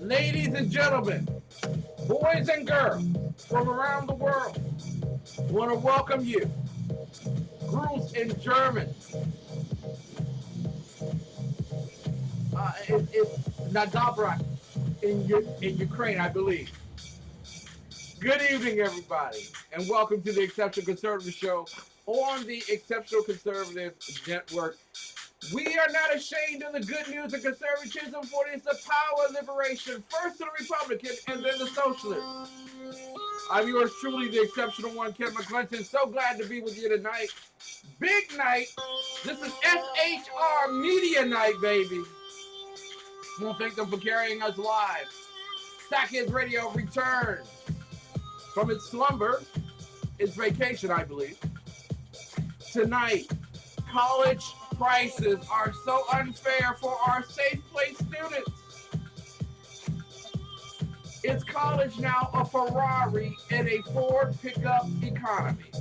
Ladies and gentlemen, boys and girls from around the world, I want to welcome you. Gruß in German. It's Nadabra in Ukraine, I believe. Good evening, everybody, and welcome to the Exceptional Conservative Show on the Exceptional Conservative Network. We are not ashamed of the good news of conservatism, for it is the power of liberation, first to the Republican and then the Socialists. I'm yours truly, the exceptional one, Ken McClinton. So glad to be with you tonight. Big night. This is SHR Media Night, baby. I want to thank them for carrying us live. Stackheads Radio returns from its slumber, its vacation, I believe. Tonight, college prices are so unfair for our safe place students. Is college now a Ferrari and a Ford pickup economy?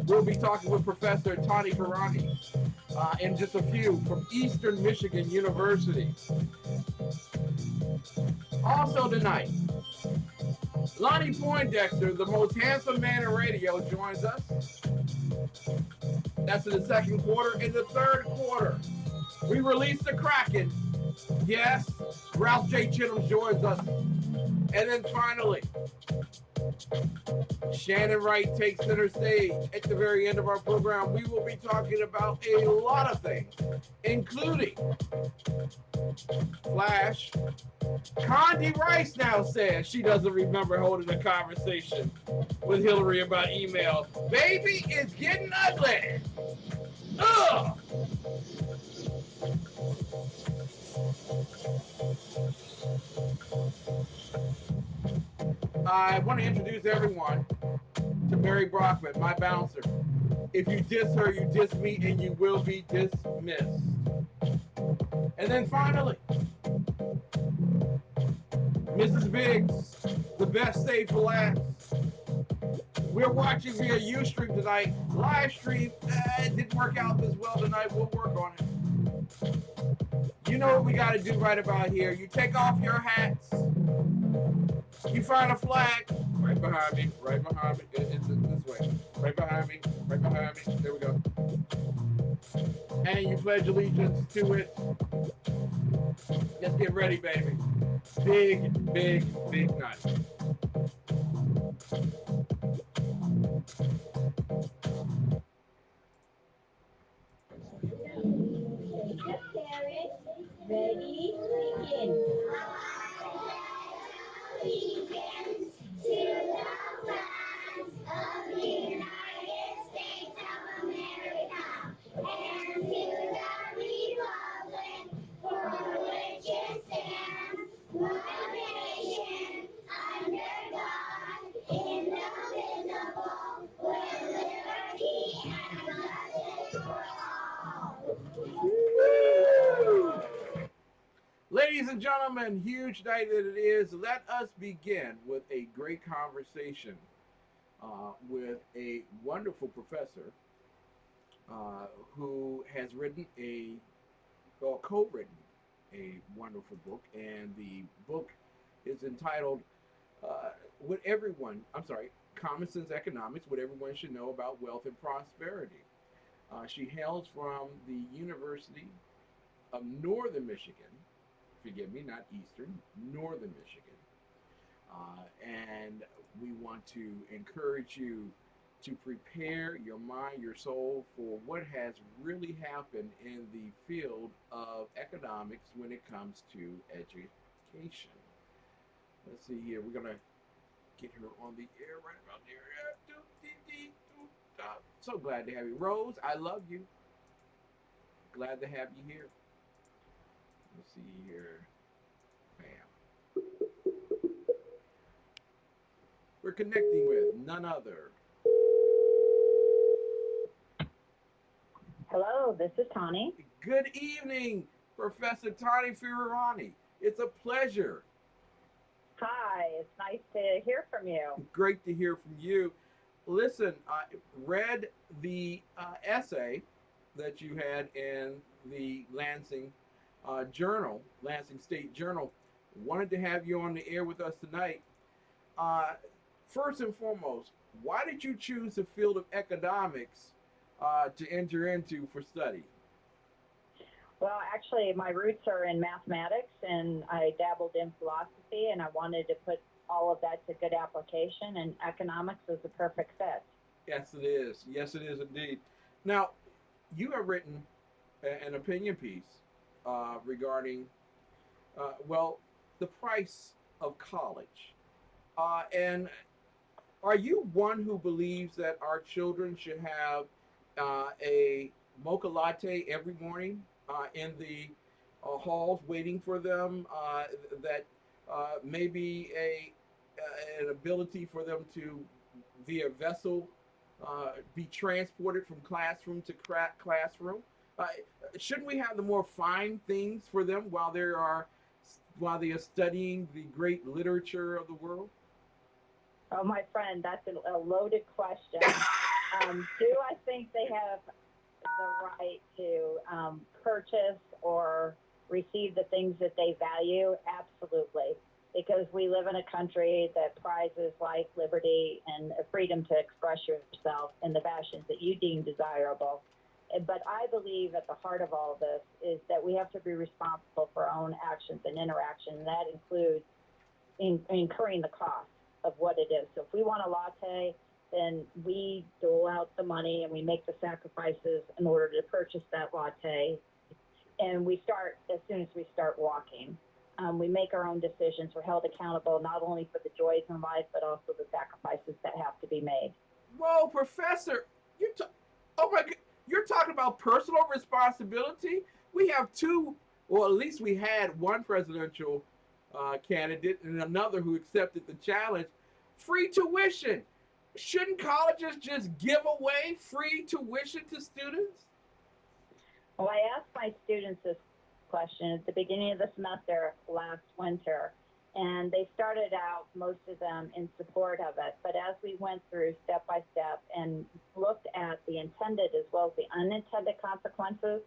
We'll be talking with Professor Tawni in just a few from Eastern Michigan University. Also tonight, Lonnie Poindexter, the most handsome man in radio, joins us. That's in the second quarter. In the third quarter, we release the Kraken. Yes, Ralph J. Chittams joins us. And then finally, Shannon Wright takes center stage. At the very end of our program, we will be talking about a lot of things, including Flash. Condi Rice now says she doesn't remember holding a conversation with Hillary about email. Baby, it's getting ugly. Ugh! I want to introduce everyone to Mary Brockman, my bouncer. If you diss her, you diss me, and you will be dismissed. And then finally, Mrs. Biggs, the best saved for last. We're watching via Ustream tonight. Live stream, it didn't work out as well tonight. We'll work on it. You know what we got to do right about here. You take off your hats. You find a flag right behind me, right behind me. It's this way. Right behind me, right behind me. There we go. And you pledge allegiance to it. Let's get ready, baby. Big, big, big night. Ready, begin. Allegiance to the flag of the United States of America and to the republic for which it stands, one nation, under God, indivisible, with liberty and justice for all. Ladies and gentlemen, huge night that it is. Let us begin with a great conversation with a wonderful professor who has co-written a wonderful book, and the book is entitled Common Sense Economics, What Everyone Should Know About Wealth and Prosperity. She hails from the University of Northern Michigan. Forgive me, not Eastern, Northern Michigan. And we want to encourage you to prepare your mind, your soul for what has really happened in the field of economics when it comes to education. Let's see here. We're going to get her on the air right about there. So glad to have you. Rose, I love you. Glad to have you here. Let's see here. Bam. We're connecting with none other. Hello, this is Tawni. Good evening, Professor Tawni Ferrarini. It's a pleasure. Hi, it's nice to hear from you. Great to hear from you. listen, I read the essay that you had in the Lansing Journal, Lansing State Journal. Wanted to have you on the air with us tonight. Uh, First and foremost, why did you choose the field of economics to enter into for study? Well, actually, my roots are in mathematics, and I dabbled in philosophy, and I wanted to put all of that to good application, and economics was a perfect fit. Yes, it is. Yes, it is indeed. Now, you have written an opinion piece regarding, well, the price of college. And are you one who believes that our children should have a mocha latte every morning in the halls waiting for them? That maybe an ability for them to, via vessel, be transported from classroom to classroom? Uh, shouldn't we have the more fine things for them while they are studying the great literature of the world? Oh, my friend, that's a loaded question. Do I think they have the right to purchase or receive the things that they value? Absolutely. Because we live in a country that prizes life, liberty, and a freedom to express yourself in the fashions that you deem desirable. But I believe at the heart of all this is that we have to be responsible for our own actions and interaction. And that includes incurring the cost of what it is. So if we want a latte, then we dole out the money and we make the sacrifices in order to purchase that latte. And we start as soon as we start walking. We make our own decisions. We're held accountable not only for the joys in life, but also the sacrifices that have to be made. Whoa, Professor, you ta- oh my God, you're talking about personal responsibility? We have two, or at least we had one presidential candidate and another who accepted the challenge. Free tuition. Shouldn't colleges just give away free tuition to students? Well, I asked my students this question at the beginning of the semester last winter, and they started out, most of them, in support of it. But as we went through step by step and looked at the intended as well as the unintended consequences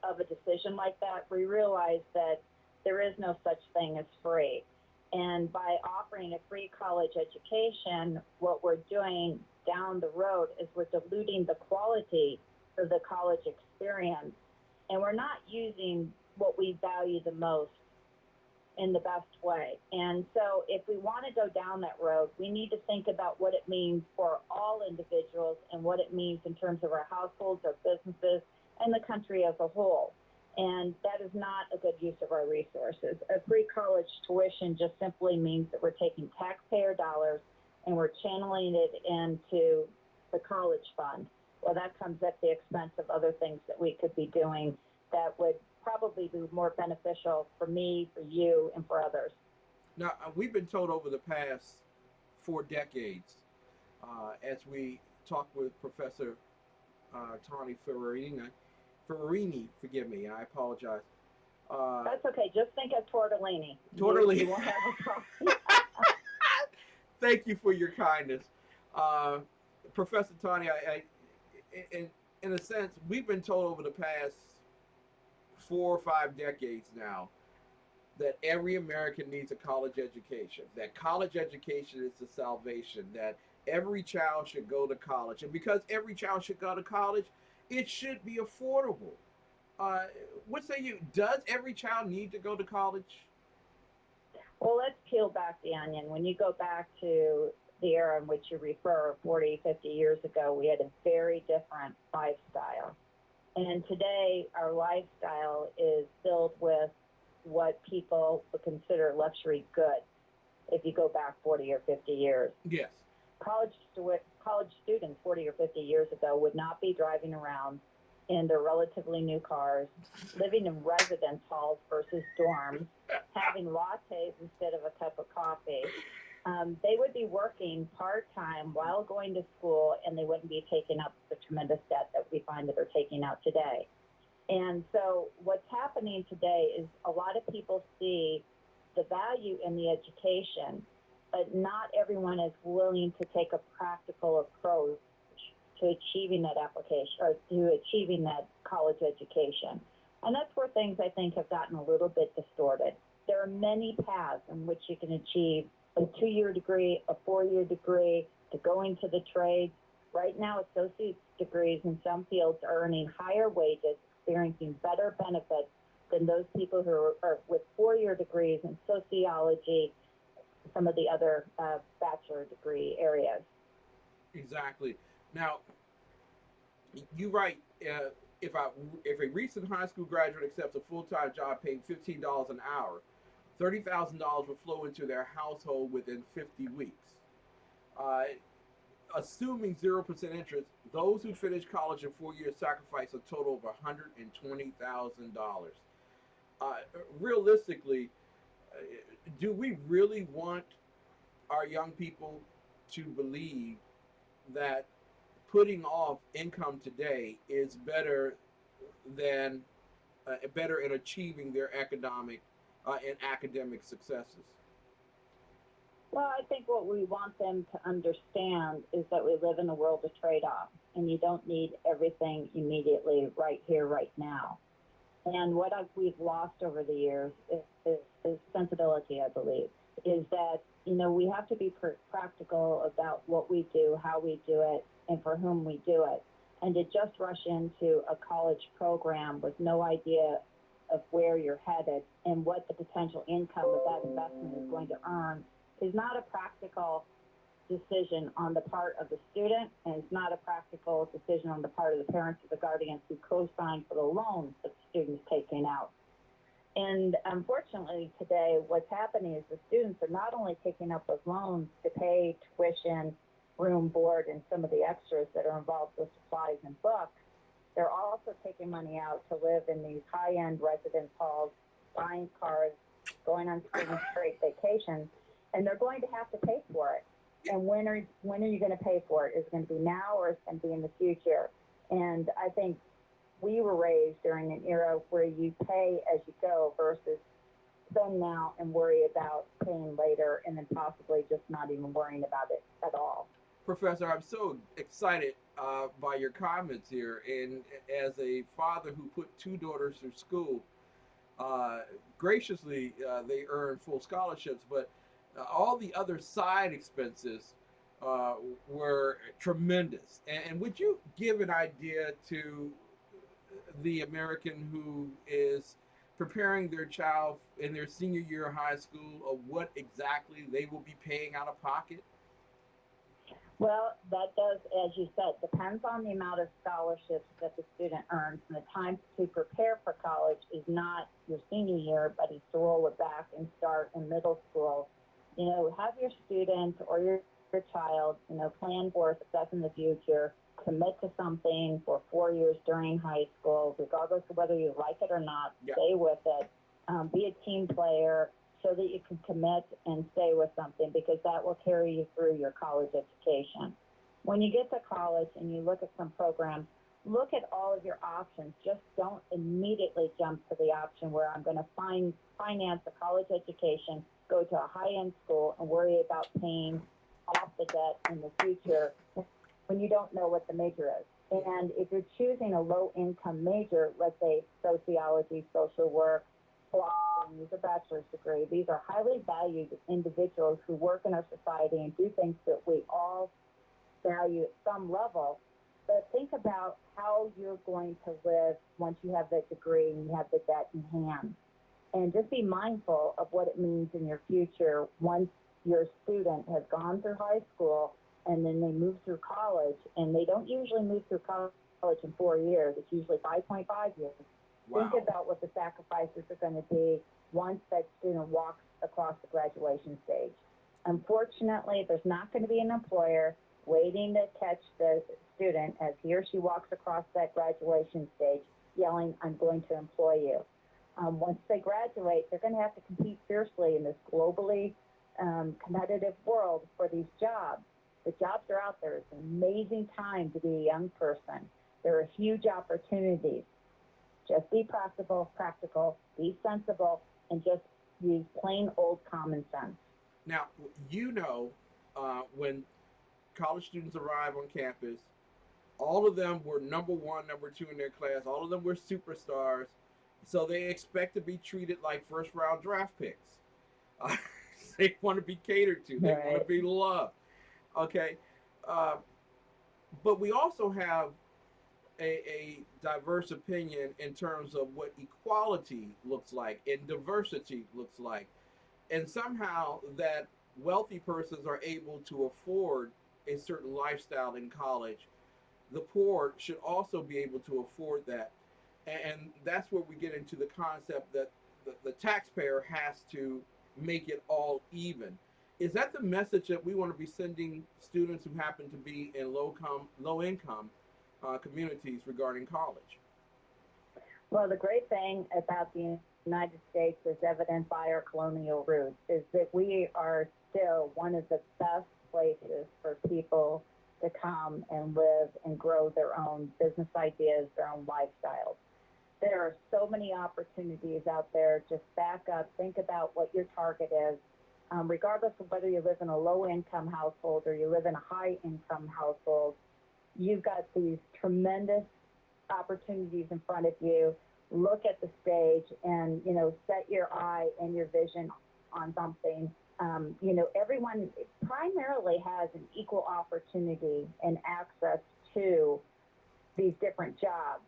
of a decision like that, we realized that there is no such thing as free. And by offering a free college education, what we're doing down the road is we're diluting the quality of the college experience. And we're not using what we value the most in the best way. And so if we want to go down that road, we need to think about what it means for all individuals and what it means in terms of our households, our businesses, and the country as a whole. And that is not a good use of our resources. A free college tuition just simply means that we're taking taxpayer dollars and we're channeling it into the college fund. Well, that comes at the expense of other things that we could be doing that would probably be more beneficial for me, for you, and for others. Now, we've been told over the past 4 decades, as we talked with Professor Tawni Ferrarini, forgive me, I apologize. Uh, That's okay. Just think of tortellini. You Tortellini. won't have a problem. Thank you for your kindness, uh, Professor Tawni. In in a sense, we've been told over the past 4 or 5 decades now that every American needs a college education. That college education is the salvation. That every child should go to college, and because every child should go to college, it should be affordable. Uh, what say you? Does every child need to go to college? Well, let's peel back the onion. When you go back to the era in which you refer, 40, 50 years ago, we had a very different lifestyle. And today, our lifestyle is filled with what people would consider luxury goods if you go back 40 or 50 years. Yes. College students 40 or 50 years ago would not be driving around in their relatively new cars, living in residence halls versus dorms, having lattes instead of a cup of coffee. They would be working part-time while going to school, and they wouldn't be taking up the tremendous debt that we find that they're taking out today. And so what's happening today is a lot of people see the value in the education, but not everyone is willing to take a practical approach to achieving that application or to achieving that college education. And that's where things I think have gotten a little bit distorted. There are many paths in which you can achieve a 2-year degree, a 4-year degree, to go into the trades. Right now, associate's degrees in some fields are earning higher wages, experiencing better benefits than those people who are with 4-year degrees in sociology, some of the other bachelor degree areas. Exactly. Now, you write if a recent high school graduate accepts a full-time job paying $15 an hour, $30,000 will flow into their household within 50 weeks. Uh, Assuming 0% interest, those who finish college in 4 years sacrifice a total of $120,000. Uh, Realistically, uh, do we really want our young people to believe that putting off income today is than better in achieving their economic and academic successes? Well, I think what we want them to understand is that we live in a world of trade-off, and you don't need everything immediately right here, right now. And what we've lost over the years is sensibility, I believe, is that, we have to be practical about what we do, how we do it, and for whom we do it. And to just rush into a college program with no idea of where you're headed and what the potential income of that investment is going to earn is not a practical decision on the part of the student, and it's not a practical decision on the part of the parents or the guardians who co-sign for the loans that the student's taking out. And unfortunately today, what's happening is the students are not only taking up those loans to pay tuition, room, board, and some of the extras that are involved with supplies and books, they're also taking money out to live in these high-end residence halls, buying cars, going on spring vacations, and they're going to have to pay for it. And when are you going to pay for it? Is it going to be now or is it going to be in the future? And I think we were raised during an era where you pay as you go versus spend now and worry about paying later and then possibly just not even worrying about it at all. Professor, I'm so excited by your comments here. And as a father who put 2 daughters through school, uh, graciously, they earn full scholarships, but all the other side expenses uh, were tremendous. And would you give an idea to the American who is preparing their child in their senior year of high school of what exactly they will be paying out of pocket? Well, that does, as you said, depends on the amount of scholarships that the student earns. And the time to prepare for college is not your senior year, but it's to roll it back and start in middle school. Have your student or your child, plan for success in the future, commit to something for 4 years during high school, regardless of whether you like it or not, Yeah. stay with it, be a team player, so that you can commit and stay with something, because that will carry you through your college education. When you get to college and you look at some programs, look at all of your options. Just don't immediately jump to the option where I'm going to finance a college education, go to a high-end school, and worry about paying off the debt in the future when you don't know what the major is. And if you're choosing a low-income major, let's say sociology, social work, philosophy, use a bachelor's degree. These are highly valued individuals who work in our society and do things that we all value at some level. But think about how you're going to live once you have that degree and you have the debt in hand. And just be mindful of what it means in your future once your student has gone through high school and then they move through college. And they don't usually move through college in 4 years. It's usually 5.5 years. Wow. Think about what the sacrifices are going to be once that student walks across the graduation stage. Unfortunately, there's not going to be an employer waiting to catch the student as he or she walks across that graduation stage yelling, "I'm going to employ you." Once they graduate, they're going to have to compete fiercely in this globally competitive world for these jobs. The jobs are out there. It's an amazing time to be a young person. There are huge opportunities. Just be practical, be sensible, and just use plain old common sense. Now, you know, when college students arrive on campus, all of them were number one, number two in their class. All of them were superstars. So they expect to be treated like first round draft picks. Uh, they want to be catered to, they want to Right. be loved. Okay. Uh, but we also have a diverse opinion in terms of what equality looks like and diversity looks like. And somehow that wealthy persons are able to afford a certain lifestyle in college, the poor should also be able to afford that. And that's where we get into the concept that the taxpayer has to make it all even. Is that the message that we want to be sending students who happen to be in low income communities regarding college? Well, the great thing about the United States, as evident by our colonial roots, is that we are still one of the best places for people to come and live and grow their own business ideas, their own lifestyles. There are so many opportunities out there. Just back up, think about what your target is. Regardless of whether you live in a low income household or you live in a high income household, you've got these tremendous opportunities in front of you. Look at the stage and, set your eye and your vision on something. Everyone primarily has an equal opportunity and access to these different jobs.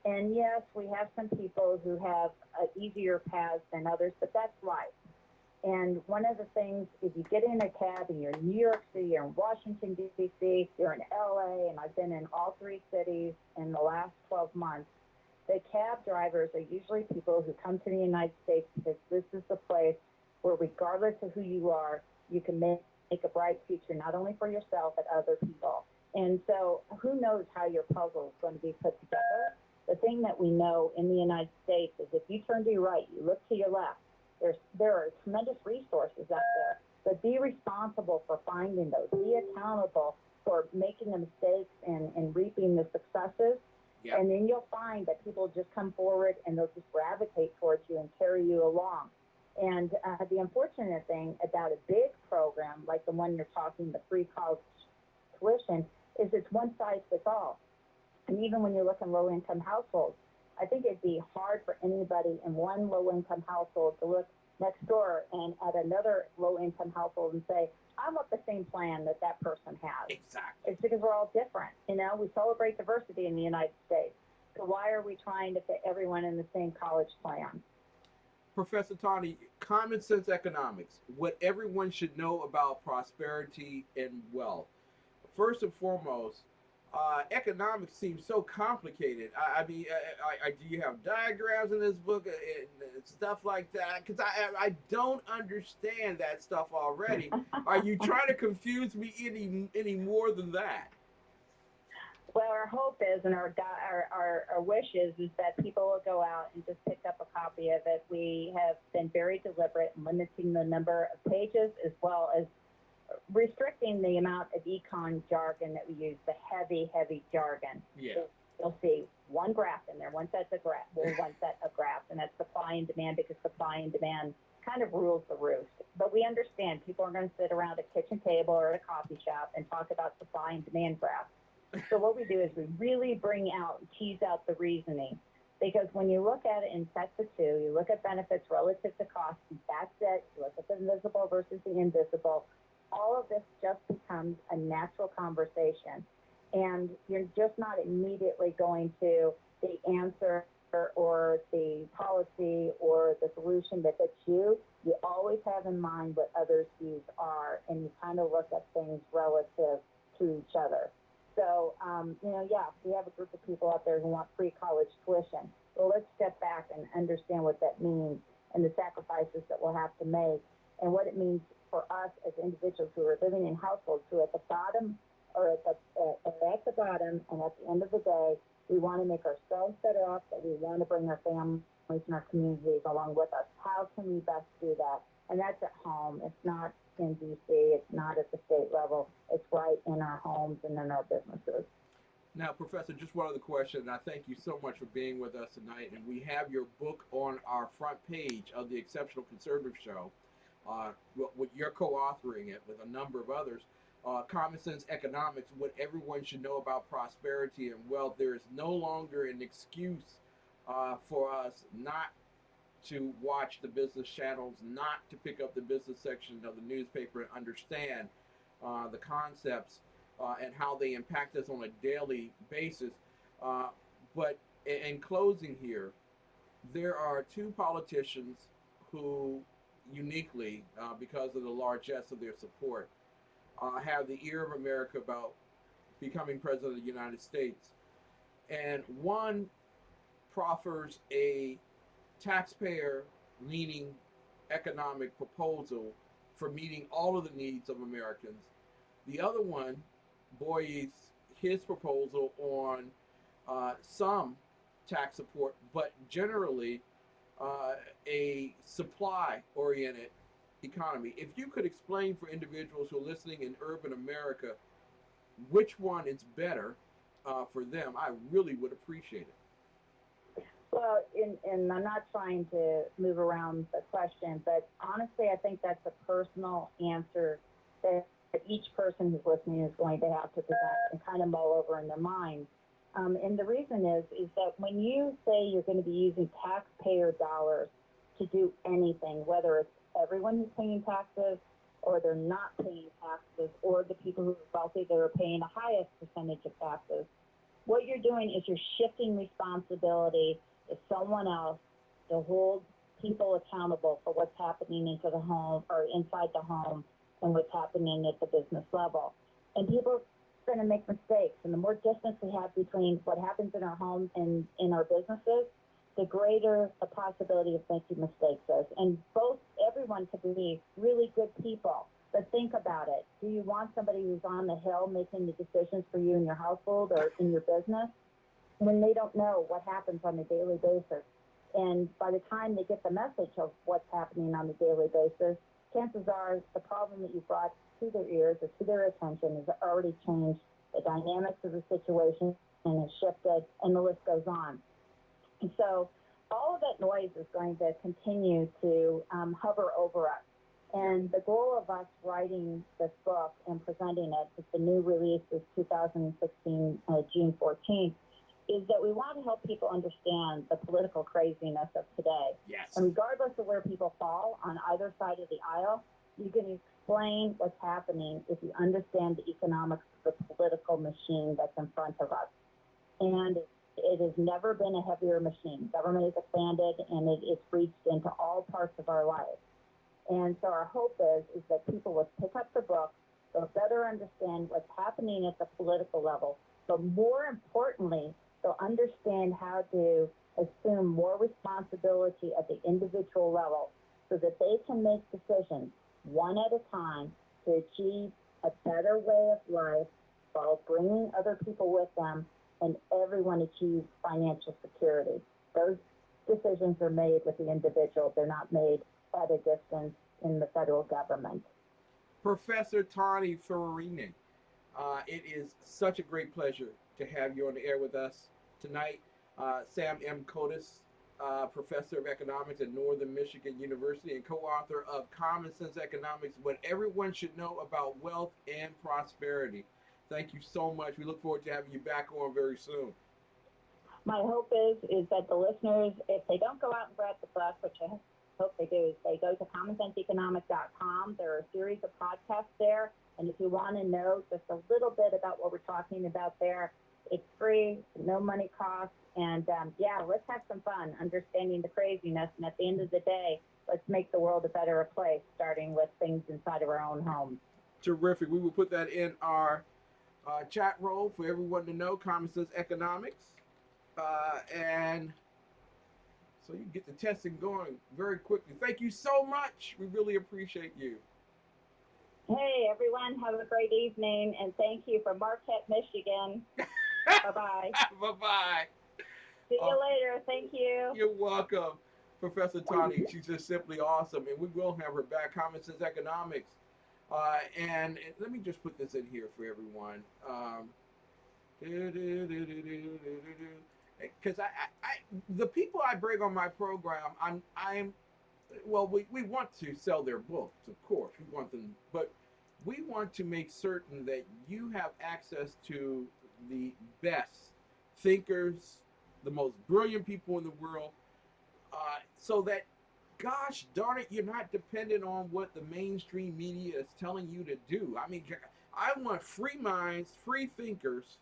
And yes, we have some people who have easier paths than others, but that's life. And one of the things, if you get in a cab and you're in New York City, you're in Washington, D.C., you're in LA, and I've been in all three cities in the last 12 months, the cab drivers are usually people who come to the United States because this is the place where, regardless of who you are, you can make a bright future, not only for yourself, but other people. And so who knows how your puzzle is going to be put together? The thing that we know in the United States is if you turn to your right, you look to your left, there are tremendous resources out there, but be responsible for finding those. Be accountable for making the mistakes and reaping the successes. Yep. And then you'll find that people just come forward and they'll just gravitate towards you and carry you along. And the unfortunate thing about a big program like the one you're talking, the free college tuition, is it's one size fits all. And even when you look in low income households, I think it'd be hard for anybody in one low income household to look next door and at another low income household and say, I want the same plan that that person has. Exactly. It's because we're all different. We celebrate diversity in the United States. So why are we trying to fit everyone in the same college plan? Professor Tawni, common sense economics, what everyone should know about prosperity and wealth. First and foremost, economics seems so complicated. I mean, do you have diagrams in this book and stuff like that? Because I don't understand that stuff already. Are you trying to confuse me any more than that? Well, our hope is, and our wish is that people will go out and just pick up a copy of it. We have been very deliberate in limiting the number of pages as well as restricting the amount of econ jargon that we use, the heavy, heavy jargon. Yeah. So you'll see one graph in there, one set of graphs, and that's supply and demand because supply and demand kind of rules the roost. But we understand people are going to sit around a kitchen table or at a coffee shop and talk about supply and demand graphs. So what we do is we really bring out and tease out the reasoning. Because when you look at it in sets of two, you look at benefits relative to cost, and that's it. You look at the visible versus the invisible. All of this just becomes a natural conversation. And you're just not immediately going to the answer or the policy or the solution that fits you. You always have in mind what others' views are, and you kind of look at things relative to each other. So, we have a group of people out there who want free college tuition. Well, let's step back and understand what that means and the sacrifices that we'll have to make and what it means for us as individuals who are living in households who at the bottom or at the bottom and at the end of the day, we want to make ourselves better off, but we want to bring our families and our communities along with us. How can we best do that? And that's at home. It's not in DC. It's not at the state level. It's right in our homes and in our businesses. Now, Professor, just one other question. I thank you so much for being with us tonight. And we have your book on our front page of the Exceptional Conservative Show. what you're co-authoring it with a number of others. Common Sense Economics, what everyone should know about prosperity and wealth. There is no longer an excuse for us not to watch the business channels, not to pick up the business section of the newspaper and understand the concepts and how they impact us on a daily basis. But in closing here, there are two politicians who uniquely, because of the largesse of their support, have the ear of America about becoming president of the United States. And one proffers a taxpayer leaning economic proposal for meeting all of the needs of Americans. The other one buoys his proposal on some tax support, but generally a supply oriented economy. If you could explain for individuals who are listening in urban America which one is better for them, I really would appreciate it. Well, and I'm not trying to move around the question, but honestly, I think that's a personal answer that each person who's listening is going to have to present and kind of mull over in their mind. And the reason is that when you say you're going to be using taxpayer dollars to do anything, whether it's everyone who's paying taxes or they're not paying taxes, or the people who are wealthy that are paying the highest percentage of taxes, what you're doing is you're shifting responsibility to someone else to hold people accountable for what's happening into the home or inside the home and what's happening at the business level. And people are going to make mistakes. And the more distance we have between what happens in our home and in our businesses, the greater the possibility of making mistakes is. And everyone could be really good people. But think about it. Do you want somebody who's on the hill making the decisions for you in your household or in your business when they don't know what happens on a daily basis? And by the time they get the message of what's happening on a daily basis, chances are the problem that you brought to their ears or to their attention has already changed the dynamics of the situation and has shifted, and the list goes on. And so all of that noise is going to continue to hover over us. And the goal of us writing this book and presenting it, the new release is 2016, June 14th, is that we want to help people understand the political craziness of today. Yes. And regardless of where people fall on either side of the aisle, you can explain what's happening if you understand the economics of the political machine that's in front of us. And it has never been a heavier machine. Government has expanded, and it's reached into all parts of our lives. And so our hope is that people will pick up the book, they'll better understand what's happening at the political level, but more importantly, they'll understand how to assume more responsibility at the individual level so that they can make decisions one at a time to achieve a better way of life while bringing other people with them, and everyone achieves financial security. Those decisions are made with the individual. They're not made at a distance in the federal government. Professor Tawni Ferrarini, it is such a great pleasure to have you on the air with us tonight. Sam M. Cohodas, professor of economics at Northern Michigan University and co-author of Common Sense Economics, What Everyone Should Know About Wealth and Prosperity. Thank you so much. We look forward to having you back on very soon. My hope is that the listeners, if they don't go out and grab the book, which I hope they do, is they go to commonsenseeconomic.com. There are a series of podcasts there. And if you want to know just a little bit about what we're talking about there, it's free, no money cost. And let's have some fun understanding the craziness. And at the end of the day, let's make the world a better place, starting with things inside of our own homes. Terrific. We will put that in our chat roll for everyone to know, Common Sense Economics. And so you can get the testing going very quickly. Thank you so much. We really appreciate you. Hey, everyone, have a great evening. And thank you from Marquette, Michigan. Bye-bye. Bye-bye. See you later. Thank you. You're welcome, Professor Tawni. She's just simply awesome. And we will have her back, Common Sense Economics. And let me just put this in here for everyone. Because the people I bring on my program, I'm well, we want to sell their books, of course. We want them, but we want to make certain that you have access to the best thinkers, the most brilliant people in the world, so that, gosh darn it, you're not dependent on what the mainstream media is telling you to do. I mean, I want free minds, free thinkers,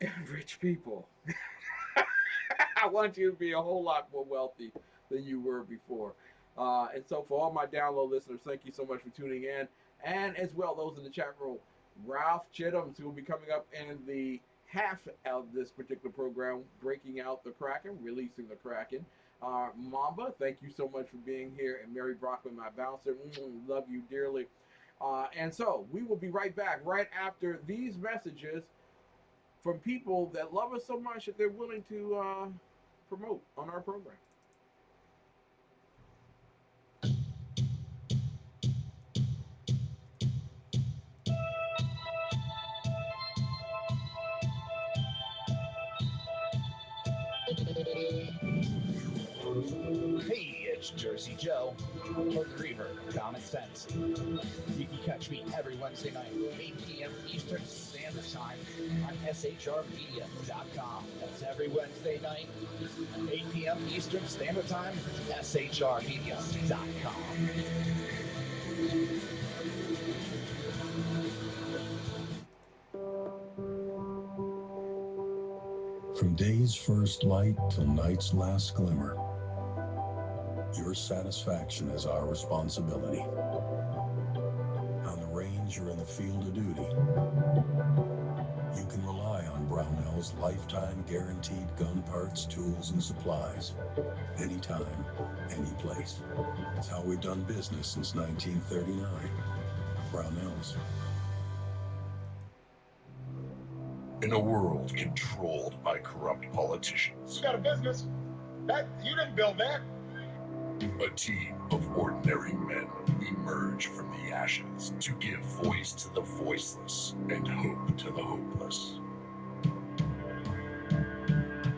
and rich people. I want you to be a whole lot more wealthy than you were before. And so for all my download listeners, thank you so much for tuning in. And as well, those in the chat room, Ralph Chittams, who will be coming up in the half of this particular program, breaking out the Kraken, releasing the Kraken. Mamba, thank you so much for being here. And Mary Brockman, my bouncer, love you dearly. And so we will be right back right after these messages from people that love us so much that they're willing to promote on our program. Hey, it's Jersey Joe, or the Reaver, Common Sense. You can catch me every Wednesday night, 8 p.m. Eastern Standard Time on shrmedia.com. That's every Wednesday night, 8 p.m. Eastern Standard Time, shrmedia.com. From day's first light till night's last glimmer, your satisfaction is our responsibility. On the range or in the field of duty, you can rely on Brownell's lifetime guaranteed gun parts, tools, and supplies. Anytime, any place. It's how we've done business since 1939. Brownell's. In a world controlled by corrupt politicians, You got a business. You didn't build that. a team of ordinary men emerge from the ashes to give voice to the voiceless and hope to the hopeless.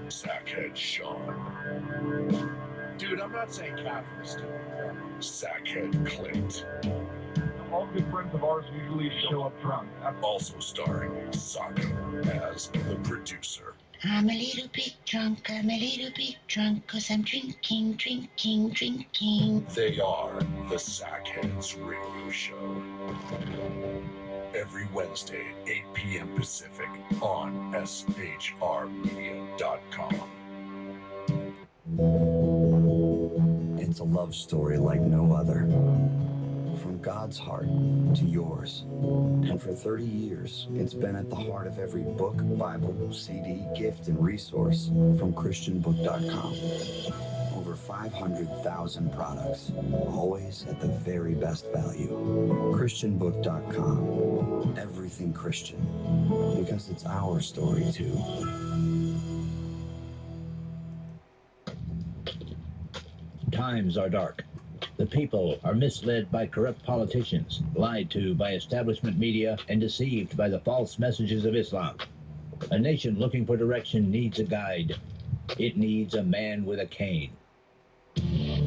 Sackhead Sean. Dude, I'm not saying Catholics do. Sackhead Clint. All good friends of ours usually show up drunk. Also starring Sako as the producer. I'm a little bit drunk, cause I'm drinking. They are the Sackheads Radio Show. Every Wednesday, 8 p.m. Pacific on shrmedia.com. It's a love story like no other. From God's heart to yours. And for 30 years, it's been at the heart of every book, Bible, CD, gift, and resource from ChristianBook.com. Over 500,000 products, always at the very best value. ChristianBook.com. Everything Christian. Because it's our story, too. Times are dark. The people are misled by corrupt politicians, lied to by establishment media, and deceived by the false messages of Islam. A nation looking for direction needs a guide. It needs a man with a cane.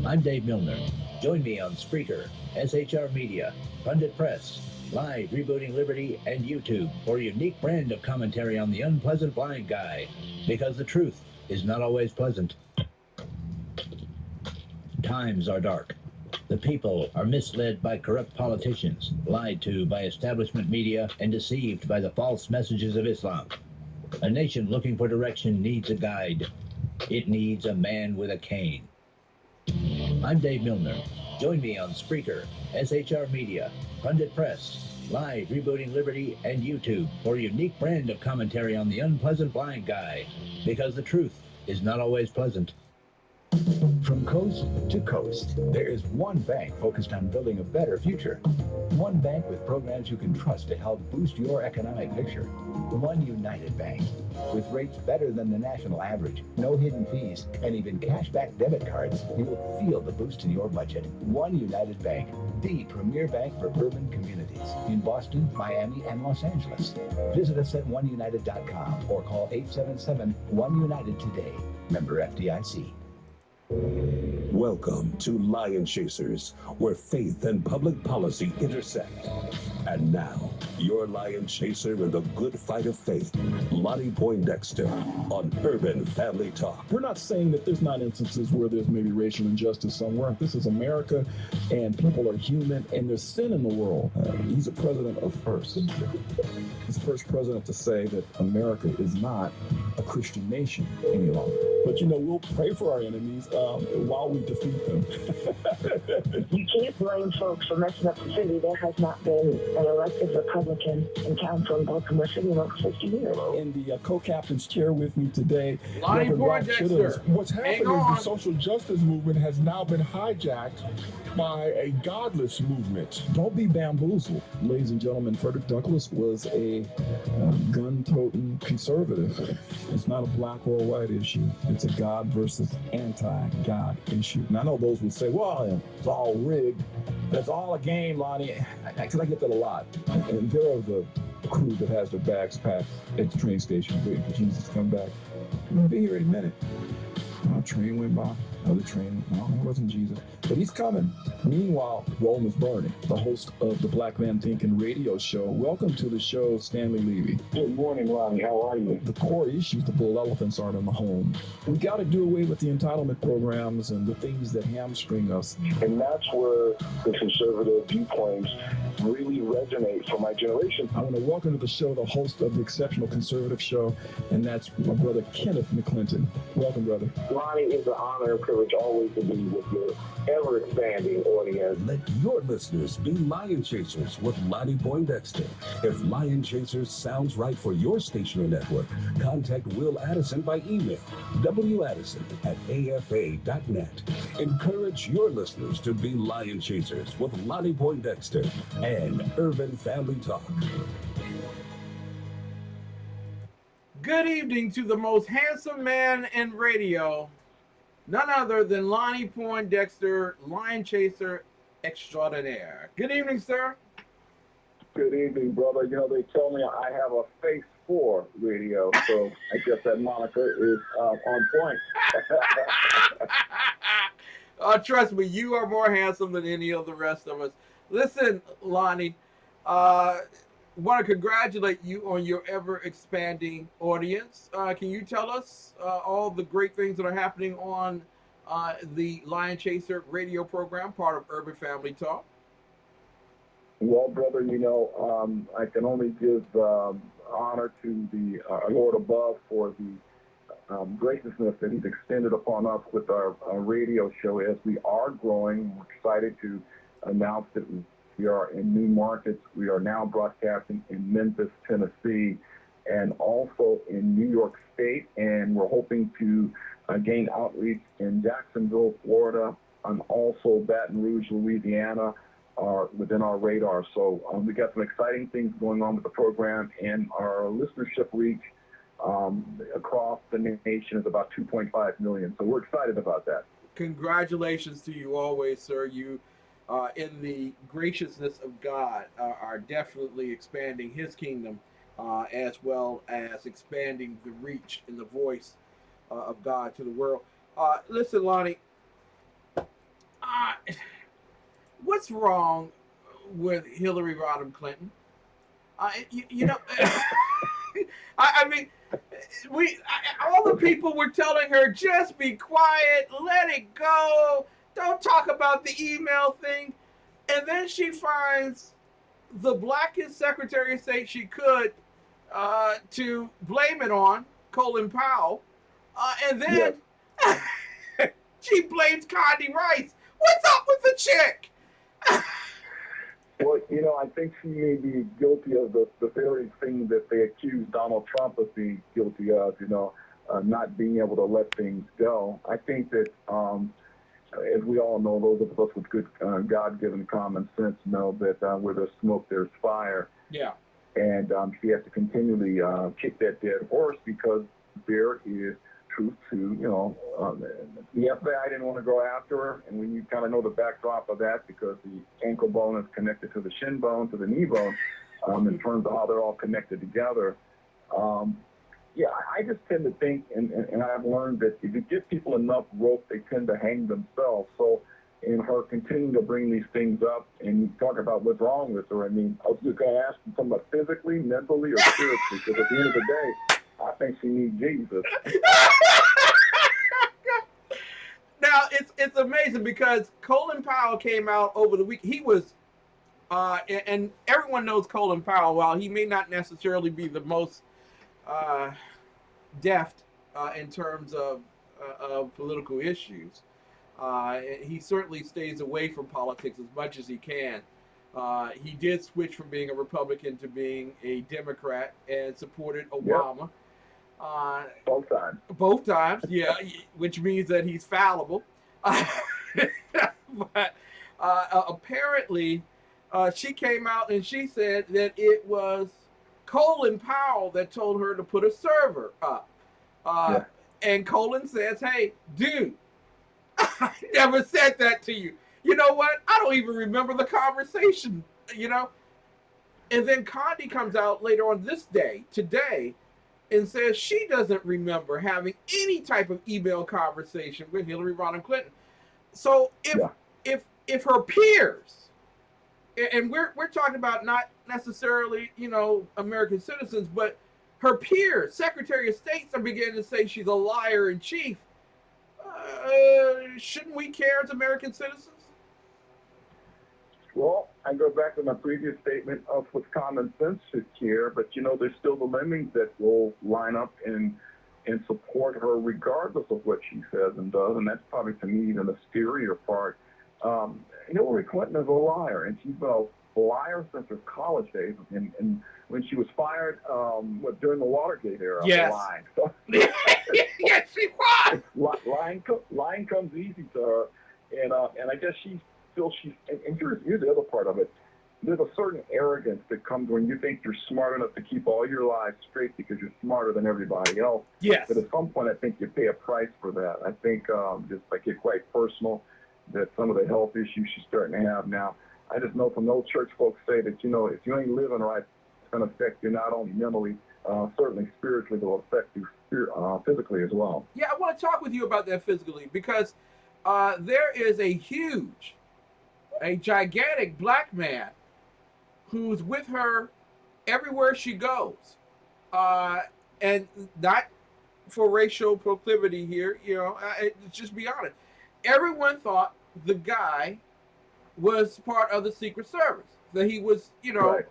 I'm Dave Milner. Join me on Spreaker, SHR Media, Pundit Press, Live Rebooting Liberty, and YouTube for a unique brand of commentary on the unpleasant blind guy, because the truth is not always pleasant. Times are dark. The people are misled by corrupt politicians, lied to by establishment media, and deceived by the false messages of Islam. A nation looking for direction needs a guide. It needs a man with a cane. I'm Dave Milner. Join me on Spreaker, SHR Media, Pundit Press, Live Rebooting Liberty, and YouTube for a unique brand of commentary on the unpleasant blind guy, because the truth is not always pleasant. From coast to coast, there is one bank focused on building a better future. One bank with programs you can trust to help boost your economic picture. One United Bank. With rates better than the national average, no hidden fees, and even cashback debit cards, you will feel the boost in your budget. One United Bank, the premier bank for urban communities in Boston, Miami, and Los Angeles. Visit us at oneunited.com or call 877-1UNITED today. Member FDIC. Welcome to Lionchasers, where faith and public policy intersect. And now, your Lionchaser in the good fight of faith, Lonnie Poindexter, on Urban Family Talk. We're not saying that there's not instances where there's maybe racial injustice somewhere. This is America, and people are human, and there's sin in the world. He's a president of first. He's the first president to say that America is not a Christian nation any longer. But, you know, we'll pray for our enemies while we defeat them. You can't blame folks for messing up the city. There has not been an elected Republican in council in Baltimore City in over 50 years. In the co-captain's chair with me today, Lonnie Poindexter. What's happened is the social justice movement has now been hijacked by a godless movement. Don't be bamboozled. Ladies and gentlemen, Frederick Douglass was a gun-toting conservative. It's not a black or a white issue. It's a God versus anti-God issue. And I know those would say, well, it's all rigged. That's all a game, Lonnie. Because I get that a lot. And there are the crew that has their bags packed at the train station waiting for Jesus to come back. He'll be here in a minute. A train went by, another train. No, it wasn't Jesus. But he's coming. Meanwhile, Rome is burning. The host of the Black Man Thinking radio show. Welcome to the show, Stanley Levy. Good morning, Lonnie. How are you? The core issues, the bull elephants aren't in the home. We got to do away with the entitlement programs and the things that hamstring us. And that's where the conservative viewpoints really resonate for my generation. I want to welcome to the show the host of the Exceptional Conservative Show, and that's my brother Kenneth McClinton. Welcome, brother. Lonnie, it's an honor and privilege always to be with your ever-expanding audience. Let your listeners be Lionchasers with Lonnie Poindexter. If Lionchasers sounds right for your station or network, contact Will Addison by email, waddison@afa.net. Encourage your listeners to be Lionchasers with Lonnie Poindexter and Urban Family Talk. Good evening to the most handsome man in radio, none other than Lonnie Poindexter, Lionchaser Extraordinaire. Good evening, sir. Good evening, brother. You know, they tell me I have a face for radio, so I guess that moniker is on point. Trust me, you are more handsome than any of the rest of us. Listen, Lonnie, want to congratulate you on your ever-expanding audience. Can you tell us all the great things that are happening on the Lionchaser radio program, part of Urban Family Talk? Well, brother, you know, I can only give honor to the Lord above for the graciousness that he's extended upon us with our radio show as we are growing. We're excited to announce that we are in new markets. We are now broadcasting in Memphis, Tennessee, and also in New York State. And we're hoping to gain outreach in Jacksonville, Florida, and also Baton Rouge, Louisiana, are within our radar. So we got some exciting things going on with the program, and our listenership reach across the nation is about 2.5 million. So we're excited about that. Congratulations to you always, sir. You, in the graciousness of God, are definitely expanding his kingdom as well as expanding the reach and the voice of God to the world. Listen, Lonnie, what's wrong with Hillary Rodham Clinton? You know, I mean, all the people were telling her, just be quiet, let it go, don't talk about the email thing. And then she finds the blackest Secretary of State she could to blame it on, Colin Powell. And then she blames Condi Rice. What's up with the chick? Well, you know, I think she may be guilty of the very thing that they accused Donald Trump of being guilty of, you know, not being able to let things go. I think that, as we all know, those of us with good God-given common sense know that where there's smoke, there's fire. Yeah. And she has to continually kick that dead horse because there is truth to, you know, the FBI didn't want to go after her, and when you kind of know the backdrop of that, because the ankle bone is connected to the shin bone, to the knee bone, in terms of how they're all connected together. Yeah, I I just tend to think, and I've learned that if you give people enough rope, they tend to hang themselves. So in her continuing to bring these things up and talk about what's wrong with her, I mean, I was just going to ask you something about physically, mentally, or spiritually, because at the end of the day, I think she needs Jesus. Now, it's amazing because Colin Powell came out over the week. He was, and everyone knows Colin Powell, while he may not necessarily be the most deft in terms of political issues. He certainly stays away from politics as much as he can. He did switch from being a Republican to being a Democrat and supported Obama. Yep. Both times, yeah, which means that he's fallible. But apparently, she came out and she said that it was Colin Powell that told her to put a server up. And Colin says, hey, dude, I never said that to you. You know what? I don't even remember the conversation, you know? And then Condi comes out later on this day, today, and says she doesn't remember having any type of email conversation with Hillary Rodham Clinton. So if her peers, and we're talking about not necessarily, you know, American citizens, but her peers, Secretary of States, are beginning to say she's a liar in chief. Shouldn't we care as American citizens? Well, I go back to my previous statement of with common sense should care, but you know, there's still the lemmings that will line up and support her regardless of what she says and does, and that's probably to me the scarier part. Hillary Clinton is a liar, and she's been a liar since her college days, and when she was fired during the Watergate era, lying. So, yes, she was. Lying comes easy to her, and I guess she feels she's. And here's the other part of it. There's a certain arrogance that comes when you think you're smart enough to keep all your lies straight because you're smarter than everybody else. Yes. But at some point, I think you pay a price for that. I think just like get quite personal, that some of the health issues she's starting to have now. I just know from old church folks say that, you know, if you ain't living right, it's going to affect you not only mentally, certainly spiritually, but will affect you physically as well. Yeah, I want to talk with you about that physically because there is a gigantic black man who's with her everywhere she goes. And not for racial proclivity here, you know, just be honest. Everyone thought the guy was part of the Secret Service, that he was, you know,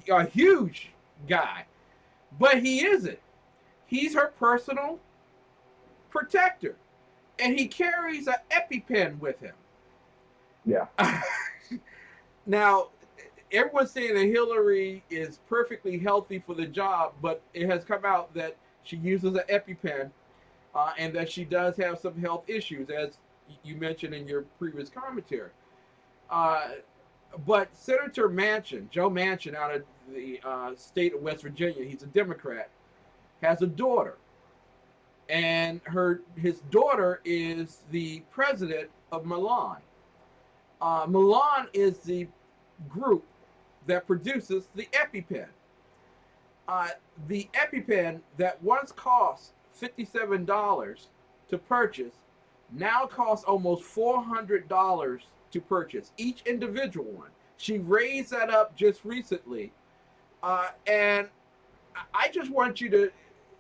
a huge guy, but he isn't. He's her personal protector, and he carries an EpiPen with him. Yeah. Now, everyone's saying that Hillary is perfectly healthy for the job, but it has come out that she uses an EpiPen, and that she does have some health issues, as you mentioned in your previous commentary. But Senator Manchin, Joe Manchin, out of the state of West Virginia, he's a Democrat, has a daughter. And his daughter is the president of Milan. Milan is the group that produces the EpiPen. The EpiPen that once cost $57 to purchase now costs almost $400 to purchase, each individual one. She raised that up just recently. And I just want you to,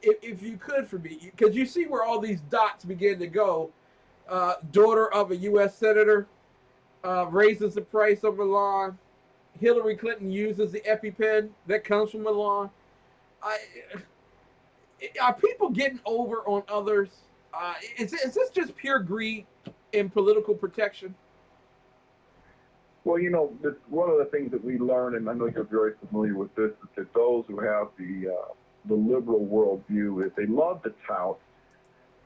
if you could for me, because you see where all these dots begin to go. Daughter of a U.S. senator raises the price of Milan. Hillary Clinton uses the EpiPen that comes from Milan. Are people getting over on others? Is this just pure greed in political protection? Well, you know, one of the things that we learn, and I know you're very familiar with this, is that those who have the liberal worldview is they love to tout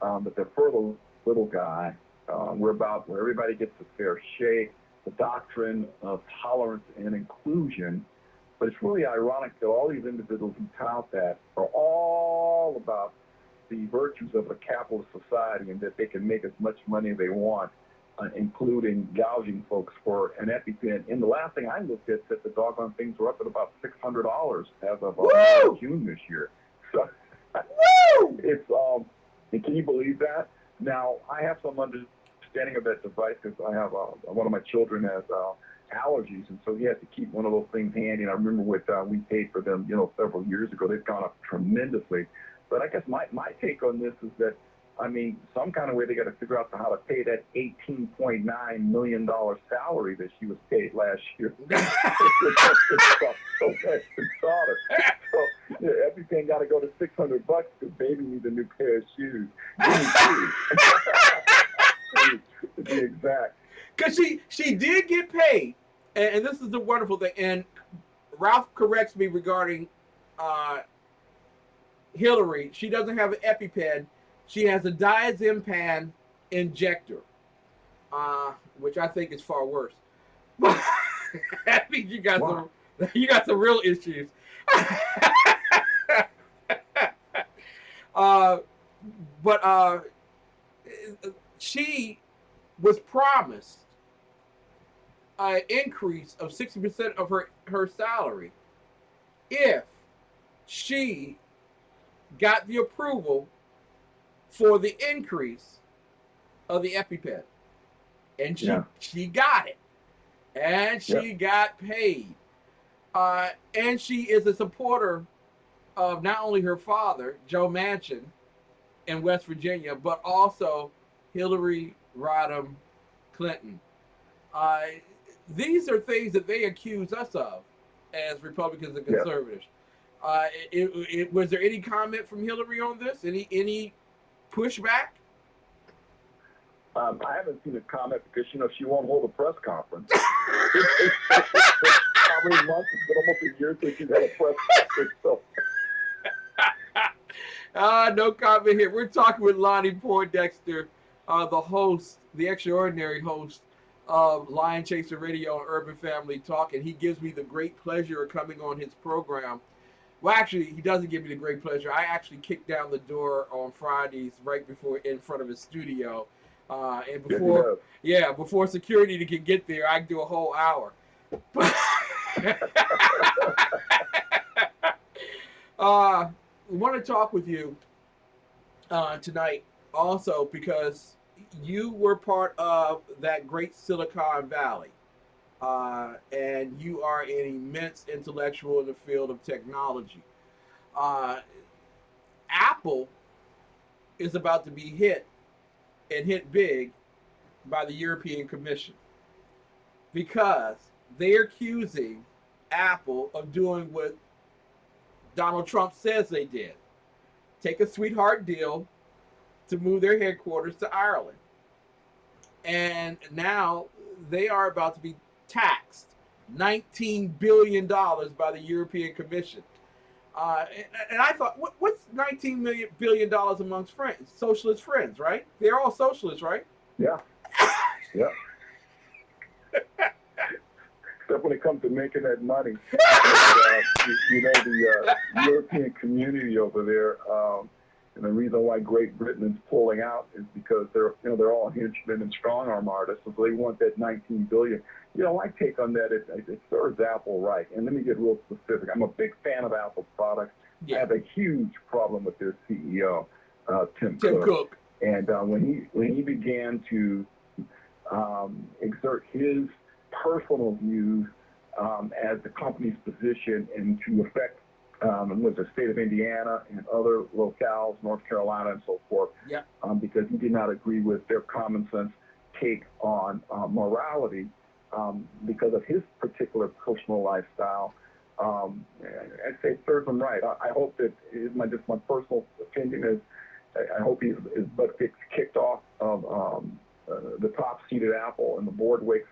that they're for the little guy. We're about where everybody gets a fair shake, the doctrine of tolerance and inclusion. But it's really ironic that all these individuals who tout that are all about the virtues of a capitalist society and that they can make as much money as they want, including gouging folks for an EpiPen. And the last thing I looked at said the doggone things were up at about $600 as of June this year. So can you believe that? Now, I have some understanding of that device because I have one of my children has allergies, and so he has to keep one of those things handy. And I remember what we paid for them, several years ago. They've gone up tremendously. But I guess my take on this is that, I mean, some kind of way they got to figure out how to pay that $18.9 million salary that she was paid last year. So everything got to go to $600 because baby needs a new pair of shoes. To be exact. Because she did get paid, and this is the wonderful thing. And Ralph corrects me regarding Hillary. She doesn't have an EpiPen. She has a diazepam injector, which I think is far worse. That means you got some real issues. But she was promised an increase of 60% of her salary if she got the approval for the increase of the EpiPen. And she got it. And she got paid. And she is a supporter of not only her father, Joe Manchin, in West Virginia, but also Hillary Rodham Clinton. These are things that they accuse us of as Republicans and conservatives. Was there any comment from Hillary on this? Any pushback? I haven't seen a comment because she won't hold a press conference. How many months? It's been almost a year since she's had a press conference. So. No comment here. We're talking with Lonnie Poindexter, the host, the extraordinary host of Lionchaser Radio and Urban Family Talk, and he gives me the great pleasure of coming on his program. Well, actually, he doesn't give me the great pleasure. I actually kick down the door on Fridays right before in front of his studio. And before security can get there, I can do a whole hour. I want to talk with you tonight also because you were part of that great Silicon Valley. And you are an immense intellectual in the field of technology. Apple is about to be hit big by the European Commission because they're accusing Apple of doing what Donald Trump says they did. Take a sweetheart deal to move their headquarters to Ireland. And now they are about to be taxed $19 billion by the European Commission. And I thought, what's $19 billion amongst friends? Socialist friends, right? They're all socialists, right? Yeah. Yeah. Except when it comes to making that money. The European community over there, and the reason why Great Britain is pulling out is because they're all henchmen and strong-arm artists, so they want that $19 billion. My take on that, it serves Apple right. And let me get real specific. I'm a big fan of Apple products. Yeah. I have a huge problem with their CEO, Tim Cook. And when he began to exert his personal views as the company's position and to affect with the state of Indiana and other locales, North Carolina and so forth, because he did not agree with their common sense take on morality because of his particular personal lifestyle. I'd say it serves him right. I hope that my personal opinion is I hope his butt gets kicked off of the top seat at Apple and the board wakes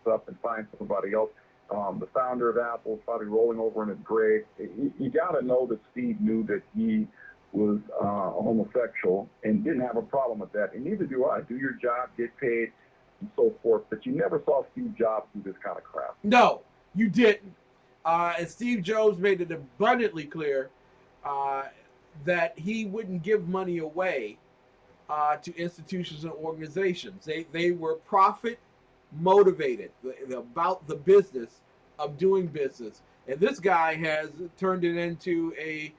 up and finds somebody else. The founder of Apple is probably rolling over in his grave. You got to know that Steve knew that he was a homosexual and didn't have a problem with that. And neither do I. Do your job, get paid, and so forth. But you never saw Steve Jobs do this kind of crap. No, you didn't. And Steve Jobs made it abundantly clear that he wouldn't give money away to institutions and organizations. They were profit motivated about the business of doing business, and this guy has turned it into a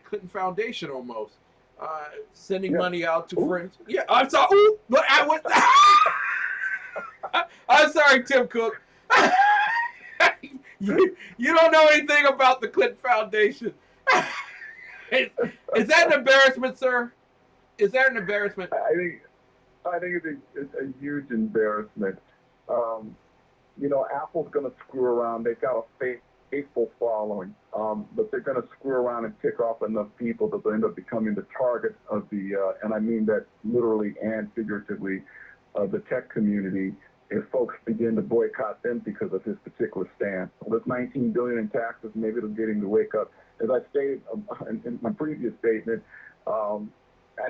Clinton Foundation almost. sending money out to friends. Yeah, I'm sorry. Ooh, but I would. I'm sorry, Tim Cook. you don't know anything about the Clinton Foundation. Is that an embarrassment, sir? Is that an embarrassment? I think it's a huge embarrassment. Apple's going to screw around. They've got a faithful following, but they're going to screw around and pick off enough people that they'll end up becoming the target of the, and I mean that literally and figuratively, of the tech community if folks begin to boycott them because of his particular stance. With $19 billion in taxes, maybe it'll get him to wake up. As I stated in my previous statement, I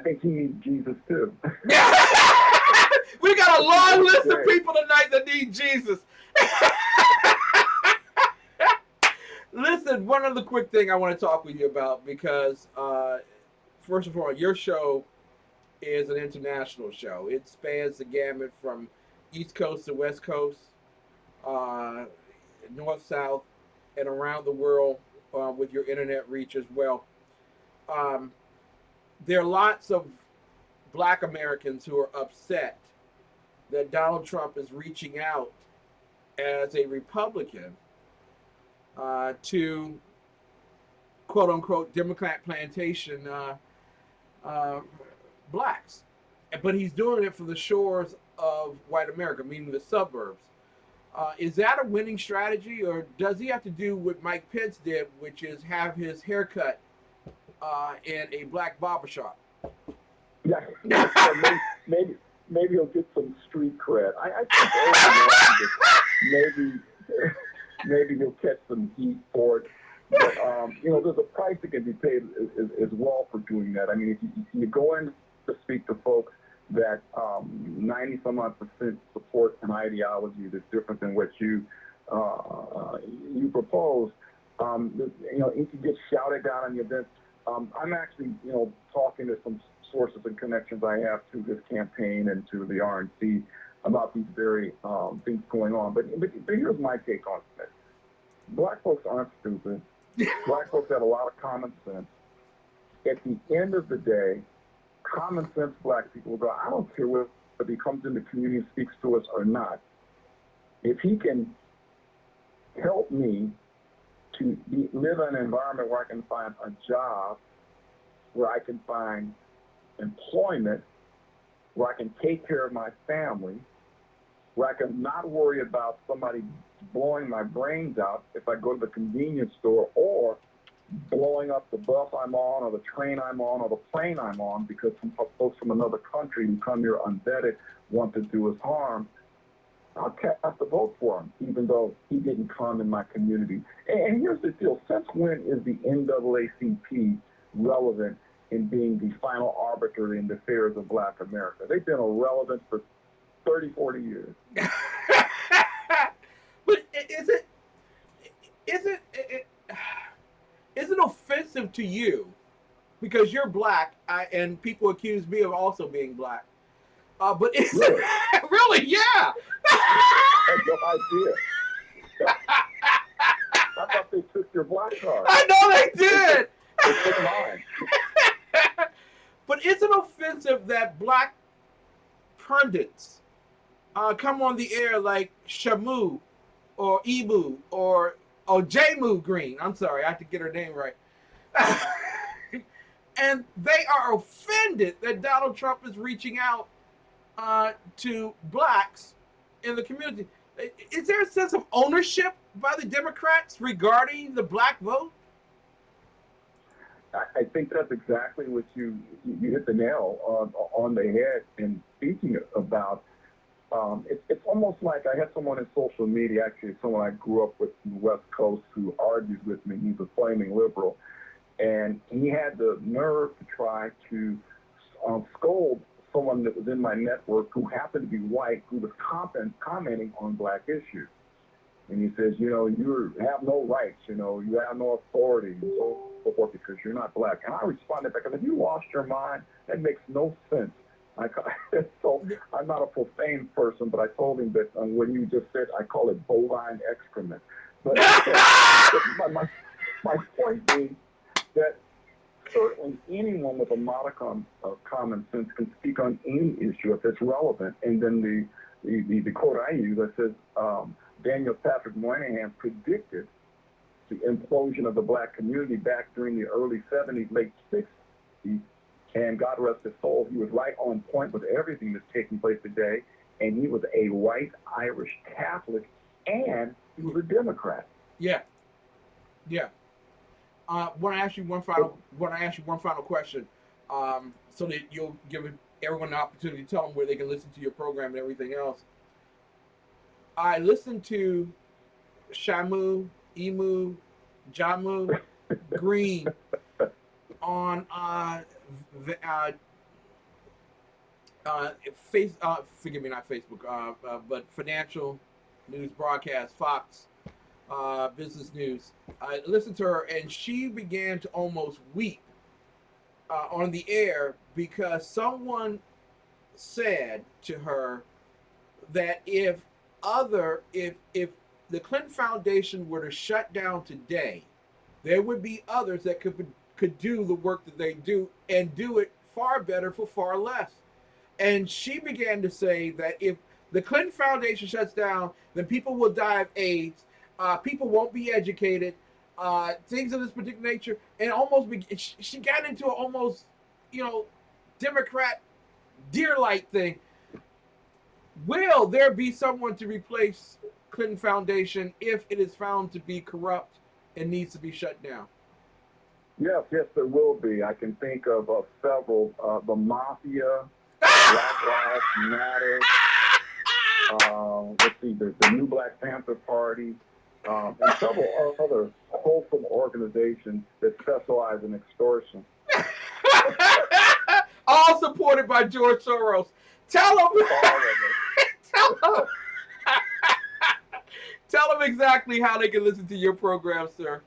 think he needs Jesus too. We got a long list of people tonight that need Jesus. Listen, one other quick thing I want to talk with you about because, first of all, your show is an international show. It spans the gamut from East Coast to West Coast, North, South, and around the world with your internet reach as well. There are lots of Black Americans who are upset that Donald Trump is reaching out as a Republican to quote unquote Democrat plantation blacks. But he's doing it from the shores of white America, meaning the suburbs. Is that a winning strategy, or does he have to do what Mike Pence did, which is have his haircut in a black barbershop? Yeah, maybe he'll get some street cred. I think maybe he'll catch some heat for it. But there's a price that can be paid as well for doing that. I mean, if you go in to speak to folks that 90-some-odd% support an ideology that's different than what you propose, it can get shouted down on the events. I'm actually, talking to some sources and connections I have to this campaign and to the RNC about these very things going on. But here's my take on it. Black folks aren't stupid. Black folks have a lot of common sense. At the end of the day, common sense Black people will go, I don't care whether he comes in the community and speaks to us or not. If he can help me to live in an environment where I can find a job, where I can find employment, where I can take care of my family, where I can not worry about somebody blowing my brains out if I go to the convenience store, or blowing up the bus I'm on or the train I'm on or the plane I'm on because some folks from another country who come here unvetted want to do us harm, I'll cast a vote for him, even though he didn't come in my community. And here's the deal. Since when is the NAACP relevant in being the final arbiter in the affairs of Black America? They've been irrelevant for 30, 40 years. But is it offensive to you because you're Black and people accuse me of also being Black? But is really? It really? Yeah. I had no idea. I thought they took your Black card. I know they did. They took mine. But is it offensive that Black pundits come on the air like Shamu or Ibu or Jamu Green? I'm sorry, I have to get her name right. And they are offended that Donald Trump is reaching out to Blacks in the community. Is there a sense of ownership by the Democrats regarding the Black vote? I think that's exactly what you hit the nail on the head in speaking about. It's almost like I had someone in social media, actually someone I grew up with from the West Coast, who argued with me. He's a flaming liberal. And he had the nerve to try to scold someone that was in my network who happened to be white, who was commenting on Black issues. And he says, you have no rights, you have no authority, and so forth, because you're not Black. And I responded back, if you lost your mind, that makes no sense. So I'm not a profane person, but I told him that what you just said, I call it bovine excrement. But my point being that certainly anyone with a modicum of common sense can speak on any issue if it's relevant. And then the quote I use, that says, Daniel Patrick Moynihan predicted the implosion of the black community back during the early 70s, late 60s, and God rest his soul, he was right on point with everything that's taking place today, and he was a white Irish Catholic, and he was a Democrat. Yeah. Want to ask you one final question, so that you'll give everyone the opportunity to tell them where they can listen to your program and everything else. I listened to Shamu, Emu, Jamu, Green on forgive me, not Facebook, but financial news broadcast, Fox Business News. I listened to her, and she began to almost weep on the air because someone said to her that if the Clinton Foundation were to shut down today, there would be others that could do the work that they do and do it far better for far less. And she began to say that if the Clinton Foundation shuts down, then people will die of AIDS, people won't be educated, things of this particular nature, and she got into an almost, Democrat deer-like thing. Will there be someone to replace Clinton Foundation if it is found to be corrupt and needs to be shut down? Yes, there will be. I can think of several. The Mafia, Black Lives Matter, let's see, the New Black Panther Party, and several other wholesome organizations that specialize in extortion. All supported by George Soros. Tell them exactly how they can listen to your program, sir.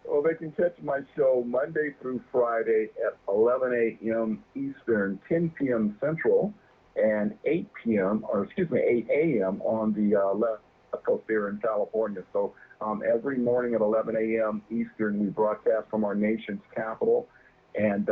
Well, they can catch my show Monday through Friday at 11 a.m. Eastern, 10 p.m. Central, and 8 a.m. on the left coast there in California. So every morning at 11 a.m. Eastern, we broadcast from our nation's capital, and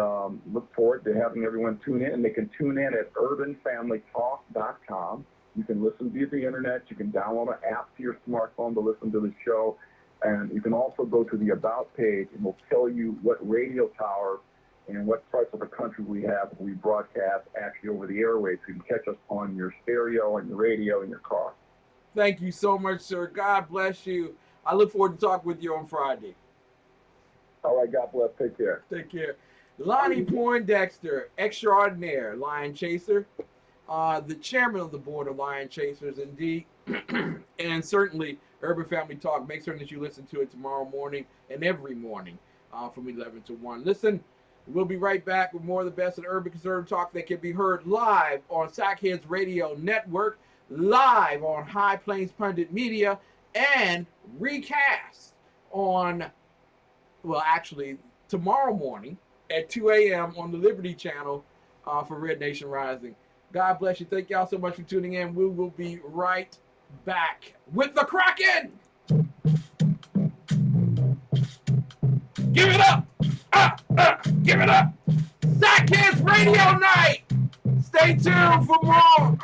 look forward to having everyone tune in. And they can tune in at urbanfamilytalk.com. You can listen via the internet. You can download an app to your smartphone to listen to the show. And you can also go to the About page, and we'll tell you what radio towers and what parts of the country we have. We broadcast actually over the airwaves. So you can catch us on your stereo, on your radio, in your car. Thank you so much, sir. God bless you. I look forward to talking with you on Friday. All right, God bless. Take care. Take care. Lonnie Poindexter, Extraordinaire, Lionchaser, the chairman of the board of Lionchasers, indeed, and certainly Urban Family Talk. Make certain that you listen to it tomorrow morning and every morning from 11 to 1. Listen, we'll be right back with more of the best of Urban Conservative Talk that can be heard live on Sackheads Radio Network, live on High Plains Pundit Media, and recast on, tomorrow morning at 2 a.m. on the Liberty Channel for Red Nation Rising. God bless you. Thank y'all so much for tuning in. We will be right back with the Kraken. Give it up. Give it up. Sackheads Radio Night. Stay tuned for more.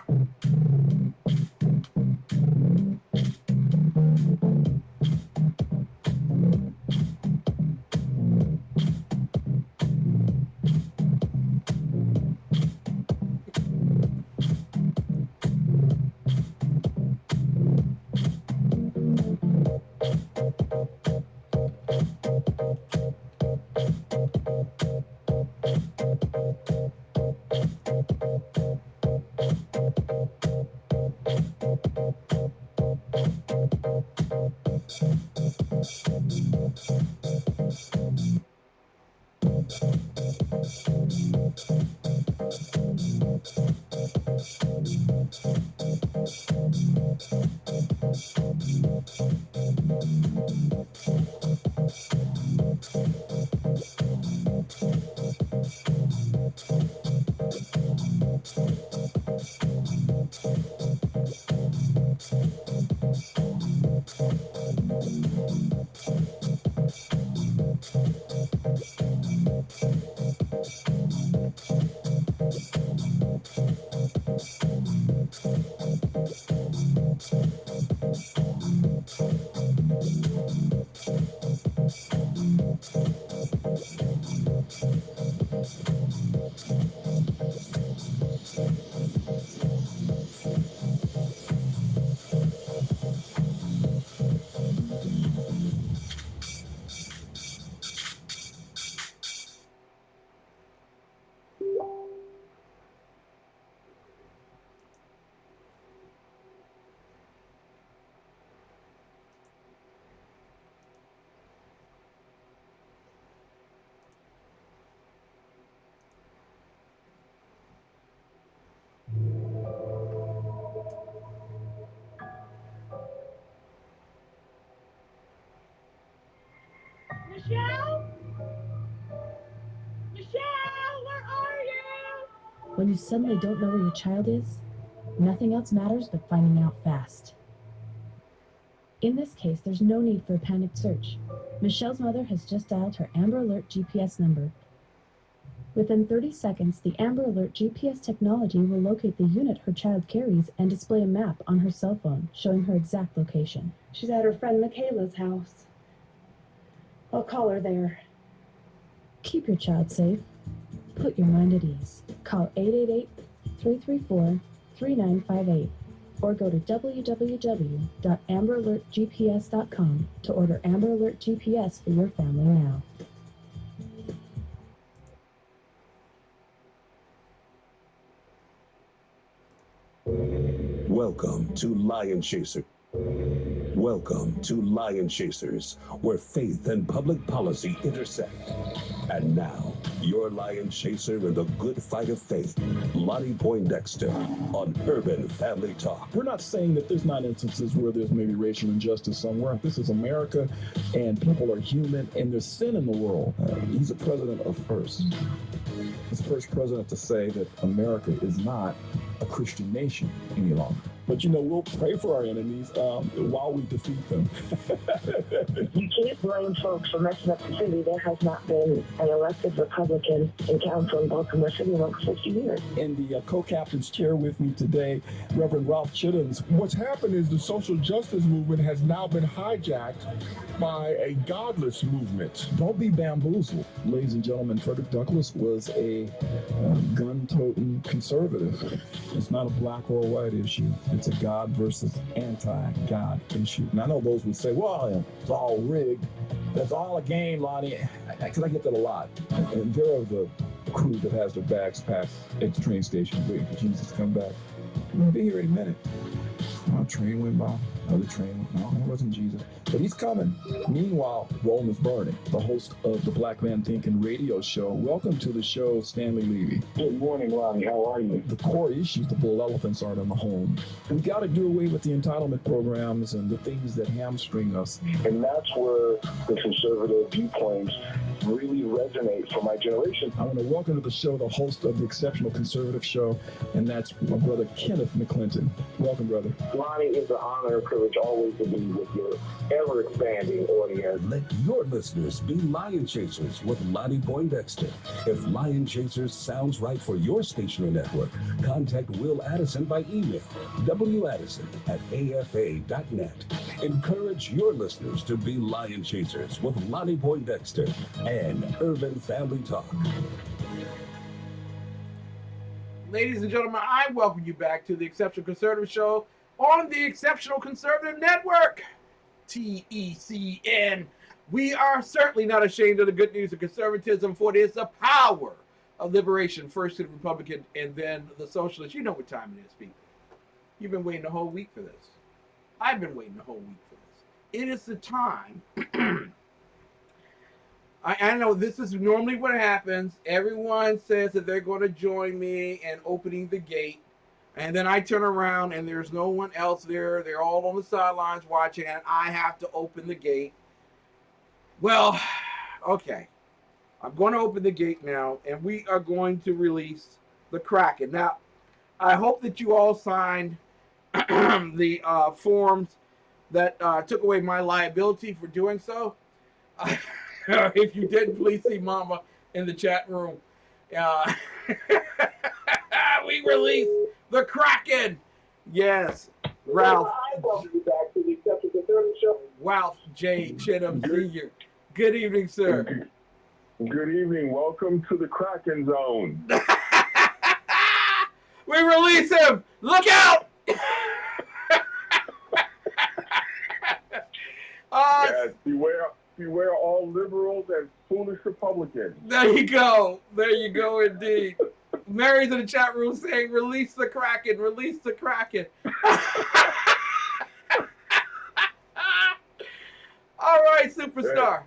Michelle? Michelle, where are you? When you suddenly don't know where your child is, nothing else matters but finding out fast. In this case, there's no need for a panicked search. Michelle's mother has just dialed her Amber Alert GPS number. Within 30 seconds, the Amber Alert GPS technology will locate the unit her child carries and display a map on her cell phone showing her exact location. She's at her friend Michaela's house. I'll call her there. Keep your child safe. Put your mind at ease. Call 888-334-3958 or go to www.amberalertgps.com to order Amber Alert GPS for your family now. Welcome to Lionchaser. Welcome to Lionchasers, where faith and public policy intersect. And now, your Lionchaser in the good fight of faith, Lonnie Poindexter, on Urban Family Talk. We're not saying that there's not instances where there's maybe racial injustice somewhere. This is America, and people are human, and there's sin in the world. He's a president of first. He's the first president to say that America is not a Christian nation any longer. But, we'll pray for our enemies while we defeat them. You can't blame folks for messing up the city. There has not been an elected Republican in council in Baltimore City in over 50 years. In the co-captain's chair with me today, Reverend Ralph Chittams. What's happened is the social justice movement has now been hijacked by a godless movement. Don't be bamboozled. Ladies and gentlemen, Frederick Douglass was a gun-toting conservative. It's not a black or a white issue. It's a God versus anti-God issue. And I know those would say, well, it's all rigged. That's all a game, Lonnie. Because I get that a lot. And they're the crew that has their bags packed at the train station waiting for Jesus to come back. We'll be here in a minute. One train went by, another train went by. No, it wasn't Jesus. But he's coming. Meanwhile, Rome is burning. The host of the Black Man Thinking radio show. Welcome to the show, Stanley Levy. Good morning, Lonnie. How are you? The core issues, the bull elephants aren't in the home. We got to do away with the entitlement programs and the things that hamstring us. And that's where the conservative viewpoints really resonate for my generation. I want to welcome to the show the host of the Exceptional Conservative Show, and that's my brother Kenneth McClinton. Welcome, brother. Lonnie, it's an honor and privilege always to be with your ever-expanding audience. Let your listeners be Lion Chasers with Lonnie Poindexter. If Lion Chasers sounds right for your station or network, contact Will Addison by email, waddison@afa.net. Encourage your listeners to be Lion Chasers with Lonnie Poindexter and Urban Family Talk. Ladies and gentlemen, I welcome you back to the Exceptional Conservative Show on the Exceptional Conservative Network, TECN. We are certainly not ashamed of the good news of conservatism, for it is the power of liberation, first to the Republican and then the Socialists. You know what time it is, people. You've been waiting a whole week for this. I've been waiting a whole week for this. It is the time. I know this is normally what happens. Everyone says that they're going to join me in opening the gate. And then I turn around and there's no one else there. They're all on the sidelines watching, and I have to open the gate. Well, okay. I'm going to open the gate now, and we are going to release the Kraken. Now, I hope that you all signed the forms that took away my liability for doing so. If you didn't, please see Mama in the chat room. We released the Kraken. Yes, Ralph. Ralph J. Chittams Sr. Good evening, sir. Good evening. Welcome to the Kraken Zone. We release him. Look out. Yes, beware all liberals and foolish Republicans. There you go. There you go, indeed. Mary's in the chat room saying, release the Kraken. Release the Kraken. All right, superstar.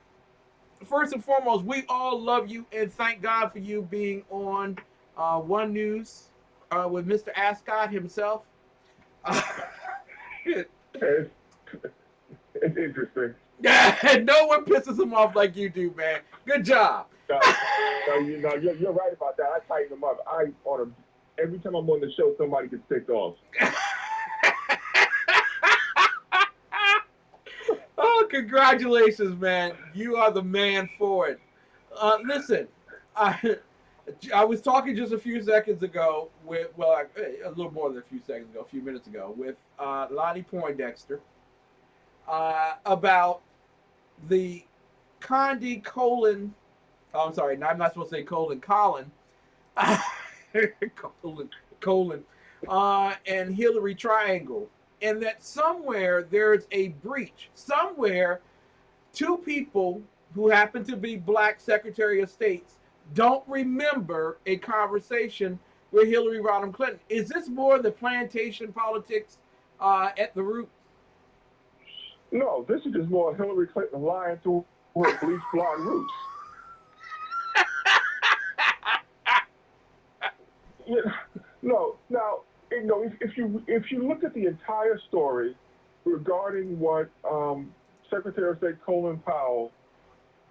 First and foremost, we all love you and thank God for you being on One News with Mr. Ascot himself. It's interesting. No one pisses him off like you do, man. Good job. No, you're right about that. I tighten them up. Every time I'm on the show, somebody gets ticked off. Oh, congratulations, man. You are the man for it. Listen, I was talking just a few seconds ago with, a little more than a few seconds ago, a few minutes ago, with Lonnie Poindexter about the Condi colon. Oh, I'm sorry, I'm not supposed to say colon. colon, and Hillary triangle. And that somewhere there's a breach. Somewhere, two people who happen to be black Secretary of States don't remember a conversation with Hillary Rodham Clinton. Is this more the plantation politics at the root? No, this is just more Hillary Clinton lying through her bleach blonde roots. No, now, if you look at the entire story regarding what Secretary of State Colin Powell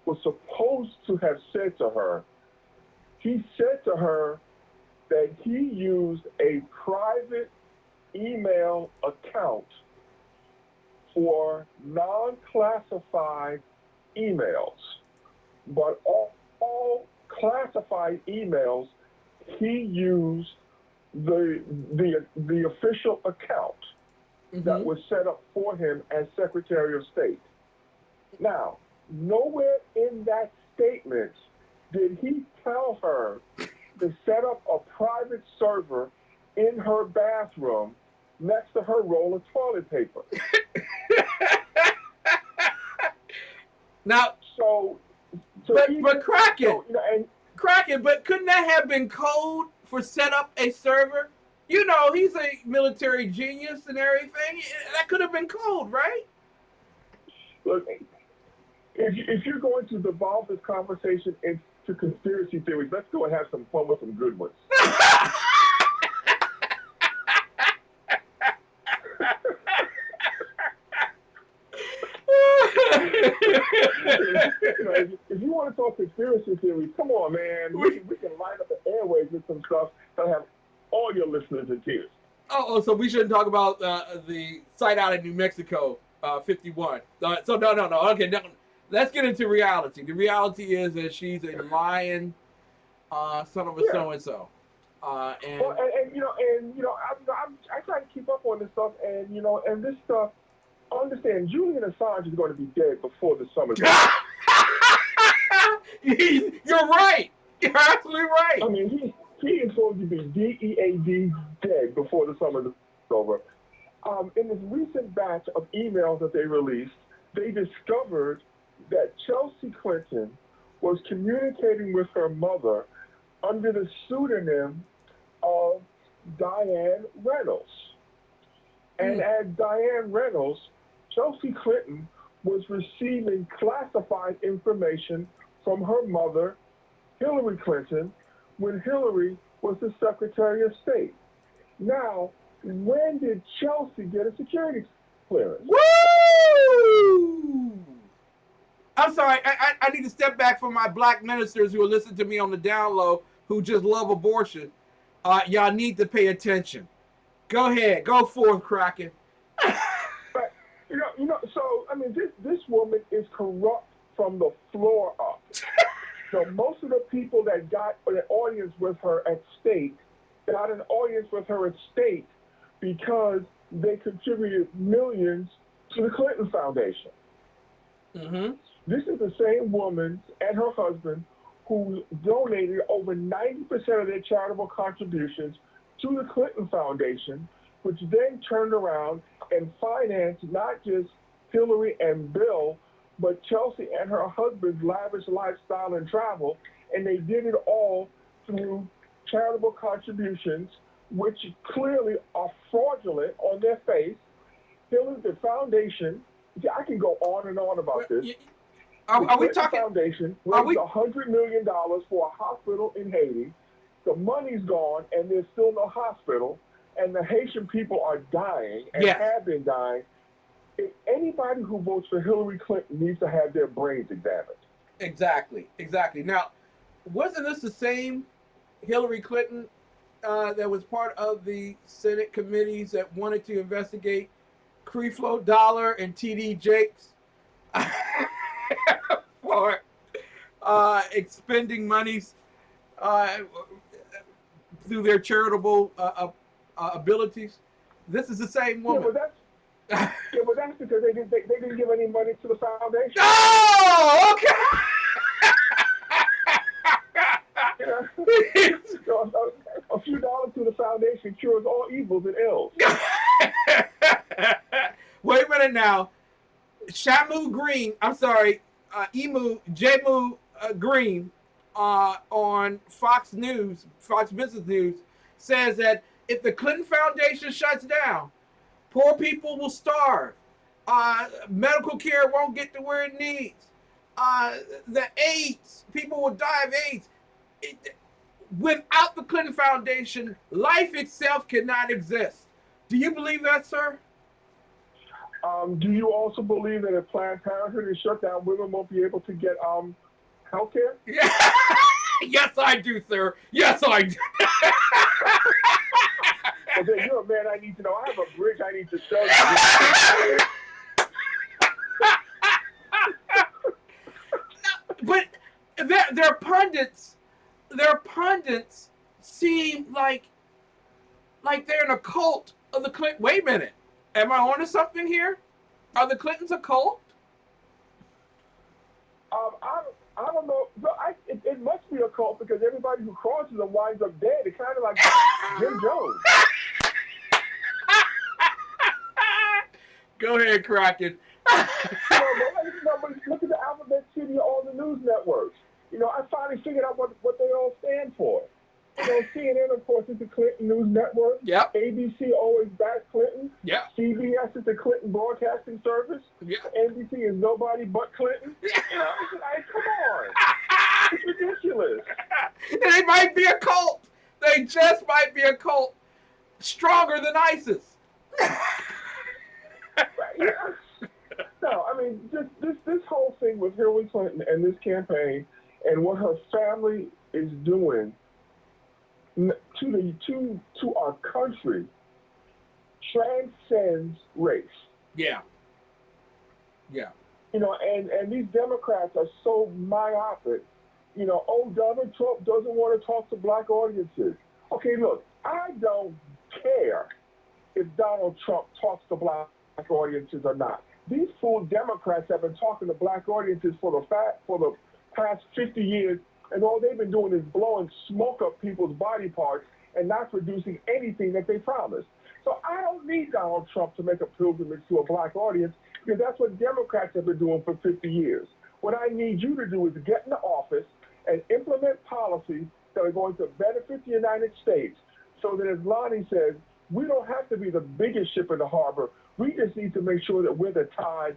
was supposed to have said to her, he said to her that he used a private email account for non-classified emails, but all classified emails, he used the official account that was set up for him as Secretary of State. Now, nowhere in that statement did he tell her to set up a private server in her bathroom next to her roll of toilet paper. Now, but Kraken, Kraken, but couldn't that have been code for set up a server? You know, he's a military genius and everything. That could have been code, right? Look, if you're going to devolve this conversation into conspiracy theories, let's go and have some fun with some good ones. If you want to talk conspiracy theories, come on, man. We can line up the airways with some stuff that'll have all your listeners in tears. Oh, so we shouldn't talk about the site out in New Mexico, 51. So no. Okay, no. Let's get into reality. The reality is that she's a lying son of a so-and-so. I try to keep up on this stuff, and this stuff. Understand, Julian Assange is going to be dead before the summer's over. You're right. You're absolutely right. I mean, he is going to be DEAD dead before the summer is over. In this recent batch of emails that they released, they discovered that Chelsea Clinton was communicating with her mother under the pseudonym of Diane Reynolds. And as Diane Reynolds, Chelsea Clinton was receiving classified information from her mother, Hillary Clinton, when Hillary was the Secretary of State. Now, when did Chelsea get a security clearance? Woo! I'm sorry, I need to step back from my black ministers who are listening to me on the down low who just love abortion. Y'all need to pay attention. Go ahead, go forth, Kraken. So I mean, this woman is corrupt from the floor up. So most of the people that got an audience with her at state got an audience with her at state because they contributed millions to the Clinton Foundation. Mm-hmm. This is the same woman and her husband who donated over 90% of their charitable contributions to the Clinton Foundation, which then turned around and financed not just Hillary and Bill, but Chelsea and her husband's lavish lifestyle and travel, and they did it all through charitable contributions, which clearly are fraudulent on their face. Hillary, the foundation, I can go on and on about this. Are we talking? Foundation raised $100 million for a hospital in Haiti. The money's gone, and there's still no hospital, and the Haitian people are dying and have been dying. If anybody who votes for Hillary Clinton needs to have their brains examined. Exactly. Now, wasn't this the same Hillary Clinton that was part of the Senate committees that wanted to investigate Creflo Dollar and TD Jakes for expending monies through their charitable abilities? This is the same woman. Yeah, but that's because they didn't give any money to the foundation. Oh, okay. A few dollars to the foundation cures all evils and ills. Wait a minute now. Jemu Green on Fox Business News says that if the Clinton Foundation shuts down, poor people will starve. Medical care won't get to where it needs. The AIDS, people will die of AIDS. Without the Clinton Foundation, life itself cannot exist. Do you believe that, sir? Do you also believe that if Planned Parenthood is shut down, women won't be able to get health care? Yeah. Yes, I do, sir. Yes, I do. Well, then you're a man I need to know. I have a bridge I need to show you. But their pundits seem like they're in a cult of the Clinton. Wait a minute. Am I onto something here? Are the Clintons a cult? I don't know. It must be a cult because everybody who crosses them winds up dead. It's kind of like Jim Jones. Go ahead, Kraken. But look at the alphabet city of all the news networks. I finally figured out what they all stand for. CNN, of course, is the Clinton News Network. Yep. ABC always backs Clinton. Yep. CBS is the Clinton Broadcasting Service. Yep. NBC is nobody but Clinton. Come on. It's ridiculous. They might be a cult. They just might be a cult. Stronger than ISIS. No, I mean, this whole thing with Hillary Clinton and this campaign and what her family is doing to our country transcends race. Yeah. And these Democrats are so myopic. Donald Trump doesn't want to talk to black audiences. Okay, look, I don't care if Donald Trump talks to black audiences or not. These fool Democrats have been talking to black audiences for the past 50 years, and all they've been doing is blowing smoke up people's body parts and not producing anything that they promised. So I don't need Donald Trump to make a pilgrimage to a black audience because that's what Democrats have been doing for 50 years. What I need you to do is get in the office and implement policies that are going to benefit the United States so that, as Lonnie says, we don't have to be the biggest ship in the harbor. We just need to make sure that we're the tide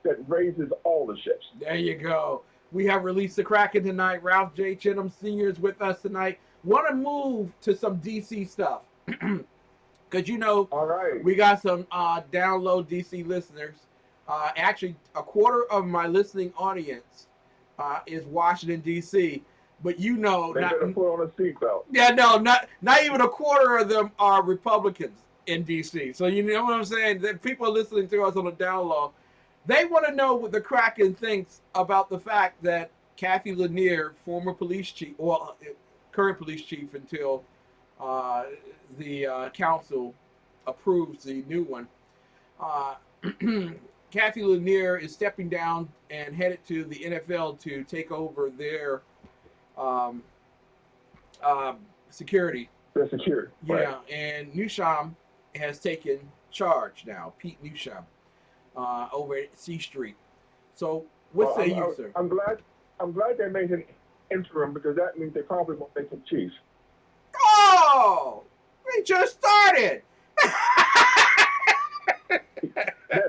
that raises all the ships. There you go. We have released the Kraken tonight. Ralph J. Chittams Sr. is with us tonight. Want to move to some DC stuff. Because, all right, we got some download DC listeners. Actually, a quarter of my listening audience is Washington, D.C., but they better put on a seatbelt. Yeah, no, not even a quarter of them are Republicans in D.C. So you know what I'm saying? That people are listening to us on the download. They want to know what the Kraken thinks about the fact that Kathy Lanier, former police chief, or current police chief until the council approves the new one. Kathy Lanier is stepping down and headed to the NFL to take over their security the security. Yeah, right. and Newsham has taken charge now, Pete Newsham, over at C Street. So what say you, sir? I'm glad they made an interim because that means they probably won't make him chief. Oh, we just started.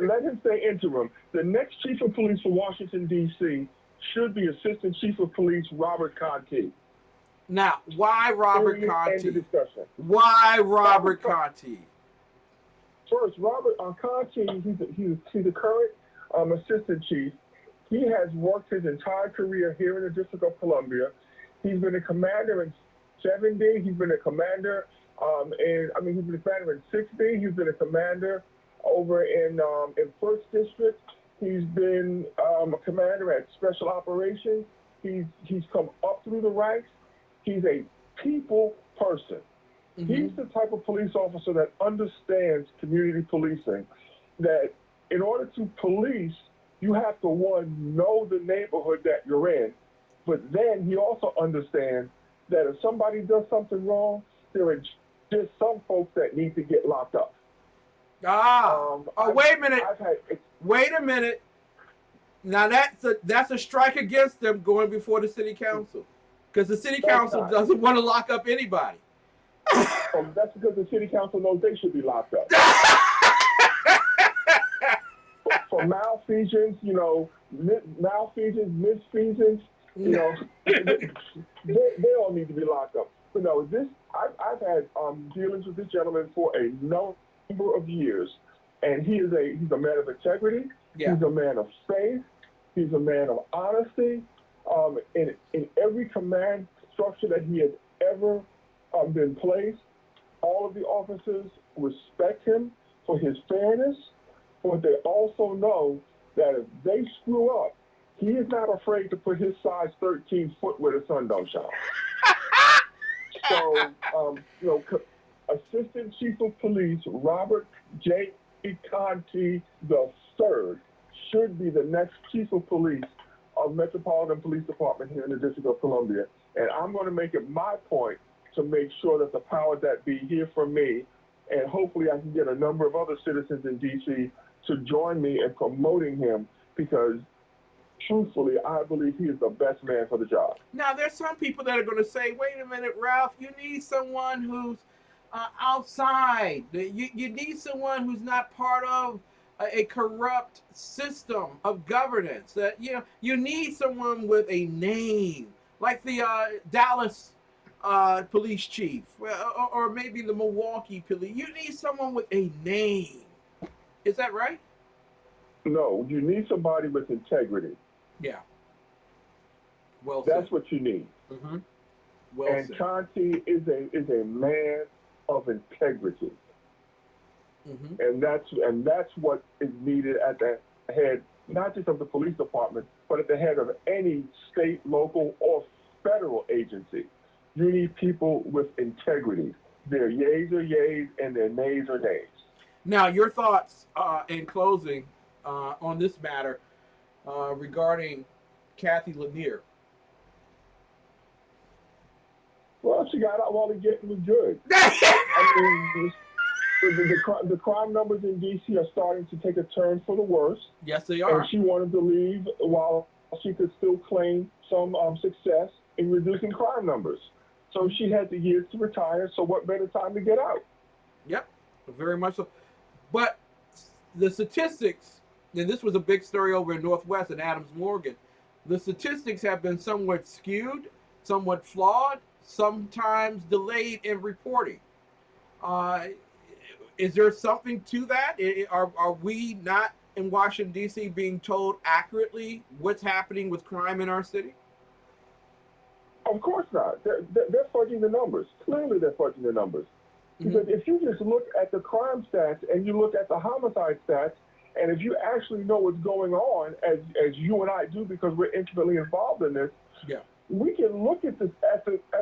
Let him stay interim. The next chief of police for Washington, D.C. should be Assistant Chief of Police Robert Conti. Now, why Robert Conti? End of discussion. Why Robert Conti? First, Robert Conti, he's the current assistant chief. He has worked his entire career here in the District of Columbia. He's been a commander in 7D. He's been a commander he's been a commander in 6D. He's been a commander over in 1st District. He's been a commander at Special Operations. He's come up through the ranks. He's a people person. Mm-hmm. He's the type of police officer that understands community policing, that in order to police, you have to, one, know the neighborhood that you're in, but then he also understands that if somebody does something wrong, there are just some folks that need to get locked up. Wait a minute. Wait a minute. Now that's a strike against them going before the city council, because the city council doesn't want to lock up anybody. That's because the city council knows they should be locked up. For malfeasance, misfeasance, they all need to be locked up. But no, I've had dealings with this gentleman for a number of years, and he's a man of integrity. Yeah. He's a man of faith. He's a man of honesty. In every command structure that he has ever been placed, all of the officers respect him for his fairness, but they also know that if they screw up, he is not afraid to put his size 13 foot where the sun don't shine. So, Assistant Chief of Police Robert J. Conti III should be the next Chief of Police of Metropolitan Police Department here in the District of Columbia. And I'm going to make it my point to make sure that the powers that be hear from me, and hopefully I can get a number of other citizens in D.C. to join me in promoting him, because truthfully, I believe he is the best man for the job. Now, there's some people that are going to say, wait a minute, Ralph, you need someone who's outside. You need someone who's not part of a corrupt system of governance. That you need someone with a name, like the Dallas police chief, or maybe the Milwaukee police. You need someone with a name. Is that right? No, you need somebody with integrity. Yeah. Well, that's what you need. Mm-hmm. And said. Conti is a man of integrity. Mm-hmm. And that's what is needed at the head, not just of the police department, but at the head of any state, local, or federal agency. You need people with integrity. Their yays are yays and their nays are nays. Now, your thoughts in closing on this matter regarding Kathy Lanier. Well, she got out while the getting was good. I mean, the crime numbers in D.C. are starting to take a turn for the worse. Yes, they are. And she wanted to leave while she could still claim some success in reducing crime numbers. So she had the years to retire, so what better time to get out? Yep, very much so. But the statistics, and this was a big story over in Northwest and Adams Morgan, the statistics have been somewhat skewed, somewhat flawed, sometimes delayed in reporting. Is there something to that? Are we not in Washington, D.C. being told accurately what's happening with crime in our city? Of course not. They're fudging the numbers. Clearly they're fudging the numbers. Because if you just look at the crime stats and you look at the homicide stats, and if you actually know what's going on, as you and I do because we're intimately involved in this, we can look at the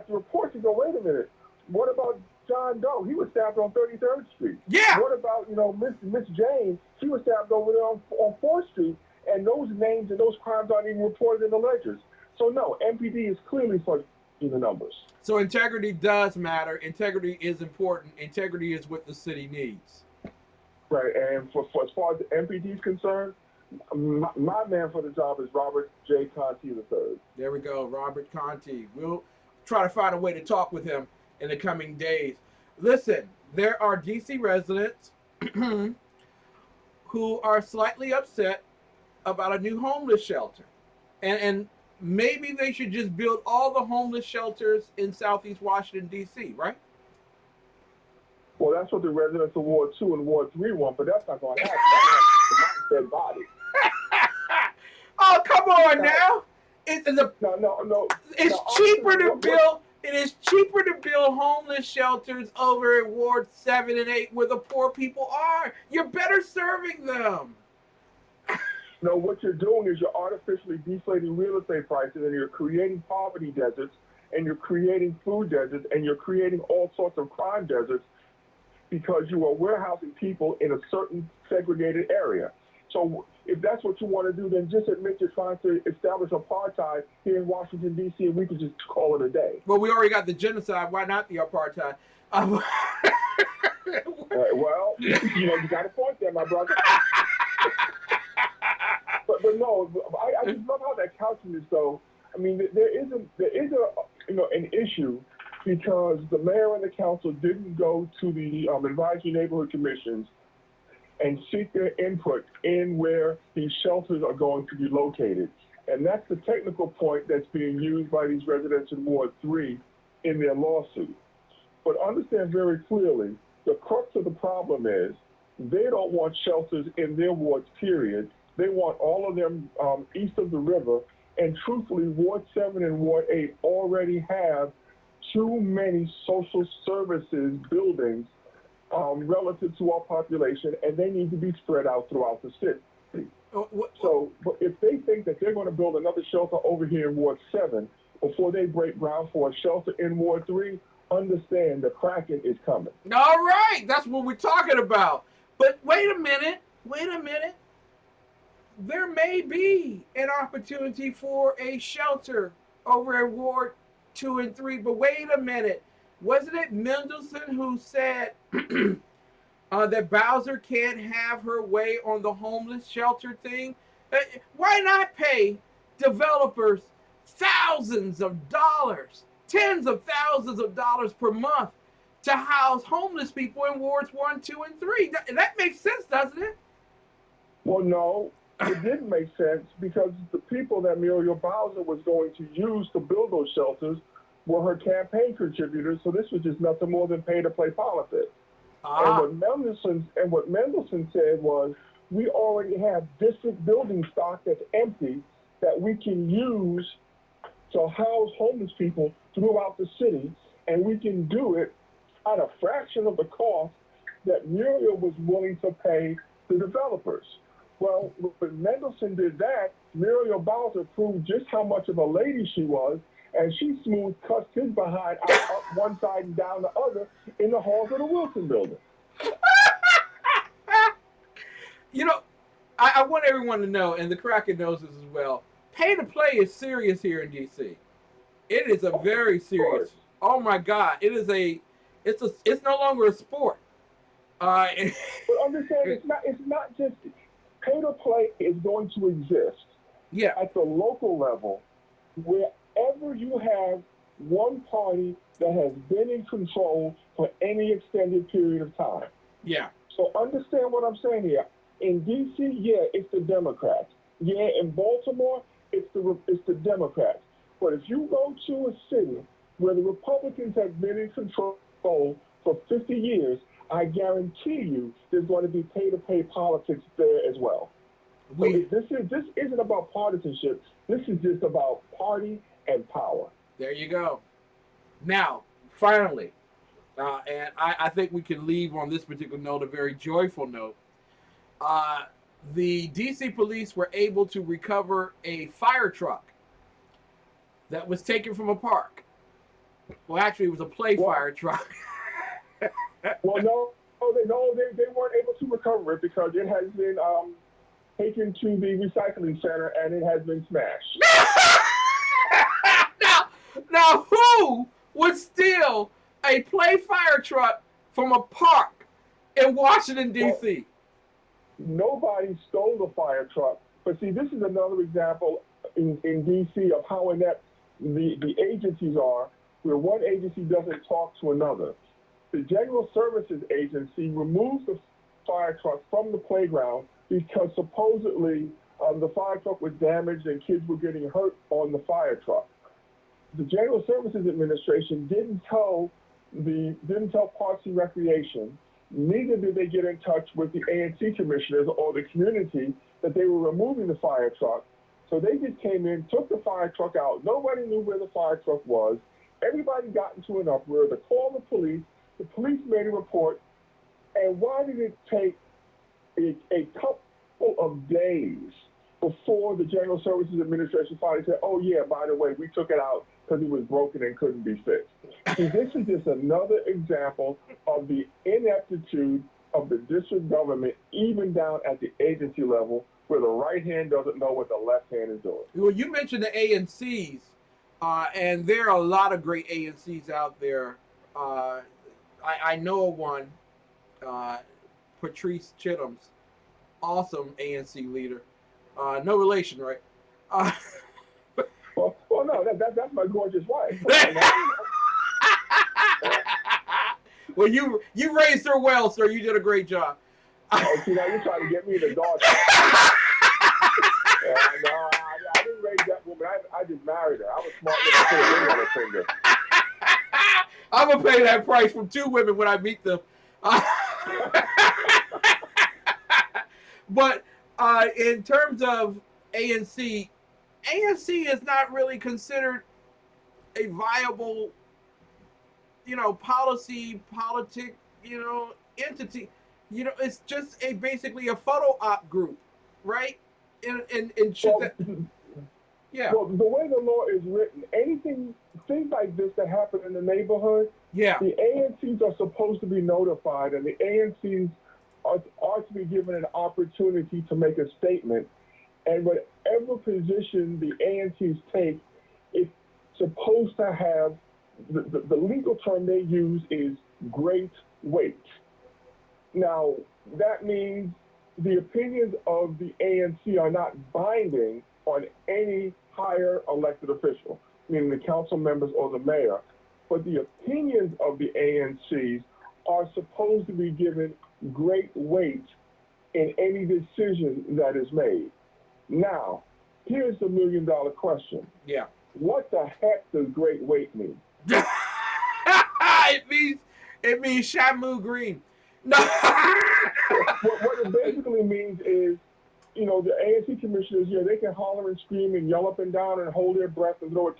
reports and go, wait a minute, what about John Doe? He was stabbed on 33rd Street. Yeah. What about, Miss Jane? She was stabbed over there on 4th Street, and those names and those crimes aren't even reported in the ledgers. So no, MPD is clearly the numbers. So integrity does matter. Integrity is important. Integrity is what the city needs. Right, and for as far as the MPD is concerned, my man for the job is Robert J. Conti III. There we go, Robert Conti. We'll try to find a way to talk with him in the coming days. Listen, there are DC residents who are slightly upset about a new homeless shelter. And maybe they should just build all the homeless shelters in Southeast Washington, D.C., right? Well, that's what the residents of Ward 2 and Ward 3 want, but that's not going to happen. That's a dead body. Oh, come on now. It's cheaper to build. It is cheaper to build homeless shelters over at Ward 7 and 8 where the poor people are. You're better serving them. No, what you're doing is you're artificially deflating real estate prices, and you're creating poverty deserts, and you're creating food deserts, and you're creating all sorts of crime deserts because you are warehousing people in a certain segregated area. So if that's what you want to do, then just admit you're trying to establish apartheid here in Washington, D.C., and we can just call it a day. Well, we already got the genocide. Why not the apartheid? Well, you got a point there, my brother. But no, I just love how that calculus, though. I mean, there is an issue because the mayor and the council didn't go to the advisory neighborhood commissions and seek their input in where these shelters are going to be located. And that's the technical point that's being used by these residents in Ward 3 in their lawsuit. But understand very clearly, the crux of the problem is they don't want shelters in their wards, period. They want all of them east of the river. And truthfully, Ward 7 and Ward 8 already have too many social services buildings relative to our population, and they need to be spread out throughout the city. So but if they think that they're going to build another shelter over here in Ward 7 before they break ground for a shelter in Ward 3, understand the Kraken is coming. All right, that's what we're talking about. But wait a minute. There may be an opportunity for a shelter over at Ward 2 and 3, but wait a minute. Wasn't it Mendelson who said that Bowser can't have her way on the homeless shelter thing? Why not pay developers thousands of dollars, tens of thousands of dollars per month to house homeless people in Wards 1, 2, and 3? That makes sense, doesn't it? Well, no, it didn't make sense because the people that Muriel Bowser was going to use to build those shelters were her campaign contributors, so this was just nothing more than pay-to-play politics. And what Mendelson said was, we already have district building stock that's empty that we can use to house homeless people throughout the city, and we can do it at a fraction of the cost that Muriel was willing to pay the developers. Well, when Mendelson did that, Muriel Bowser proved just how much of a lady she was, and she smooth cussed his behind out up one side and down the other in the halls of the Wilson building. I want everyone to know, and the Kraken knows this as well, pay to play is serious here in DC. It is a very serious. Oh my God! It's no longer a sport. But understand, it's not just pay to play is going to exist. Yeah. At the local level, wherever you have one party that has been in control for any extended period of time. Yeah. So understand what I'm saying here. In D.C., yeah, it's the Democrats. Yeah, in Baltimore, it's the Democrats. But if you go to a city where the Republicans have been in control for 50 years, I guarantee you there's going to be pay-to-pay politics there as well. This isn't about partisanship. This is just about party and power. There you go. Now, finally, and I think we can leave on this particular note, a very joyful note. The DC police were able to recover a fire truck that was taken from a park. Well, actually, it was a fire truck. Well, no, they weren't able to recover it because it has been taken to the recycling center and it has been smashed. Now, who would steal a play fire truck from a park in Washington, D.C.? Nobody stole the fire truck. But see, this is another example in D.C. of how inept the agencies are, where one agency doesn't talk to another. The General Services Agency removed the fire truck from the playground because supposedly the fire truck was damaged and kids were getting hurt on the fire truck. The General Services Administration didn't tell Parks and Recreation, neither did they get in touch with the ANC commissioners or the community that they were removing the fire truck. So they just came in, took the fire truck out. Nobody knew where the fire truck was. Everybody got into an uproar. They called the police. The police made a report. And why did it take a couple of days before the General Services Administration finally said, oh, yeah, by the way, we took it out because it was broken and couldn't be fixed? See, this is just another example of the ineptitude of the district government, even down at the agency level, where the right hand doesn't know what the left hand is doing. Well, you mentioned the ANCs, and there are a lot of great ANCs out there. I know of one, Patrice Chittams, awesome ANC leader. No relation, right? Well, no, that's my gorgeous wife. Well, you raised her well, sir. You did a great job. Oh, see, now you're trying to get me in the dog. No, I didn't raise that woman. I just married her. I was smart enough to put a ring on her finger. I'm going to pay that price from two women when I meet them. But in terms of ANC is not really considered a viable, politic, entity. It's just basically a photo op group, right? Yeah. Well, the way the law is written, things like this that happen in the neighborhood, yeah, the ANCs are supposed to be notified, and the ANCs are to be given an opportunity to make a statement. And whatever position the ANCs take, it's supposed to have, the legal term they use is great weight. Now, that means the opinions of the ANC are not binding on any higher elected official, meaning the council members or the mayor, but the opinions of the ANCs are supposed to be given great weight in any decision that is made. Now, here's the $1,000,000 question. Yeah. What the heck does great weight mean? It means Shamu Green. No. What it basically means is, the ANC commissioners, they can holler and scream and yell up and down and hold their breath and throw a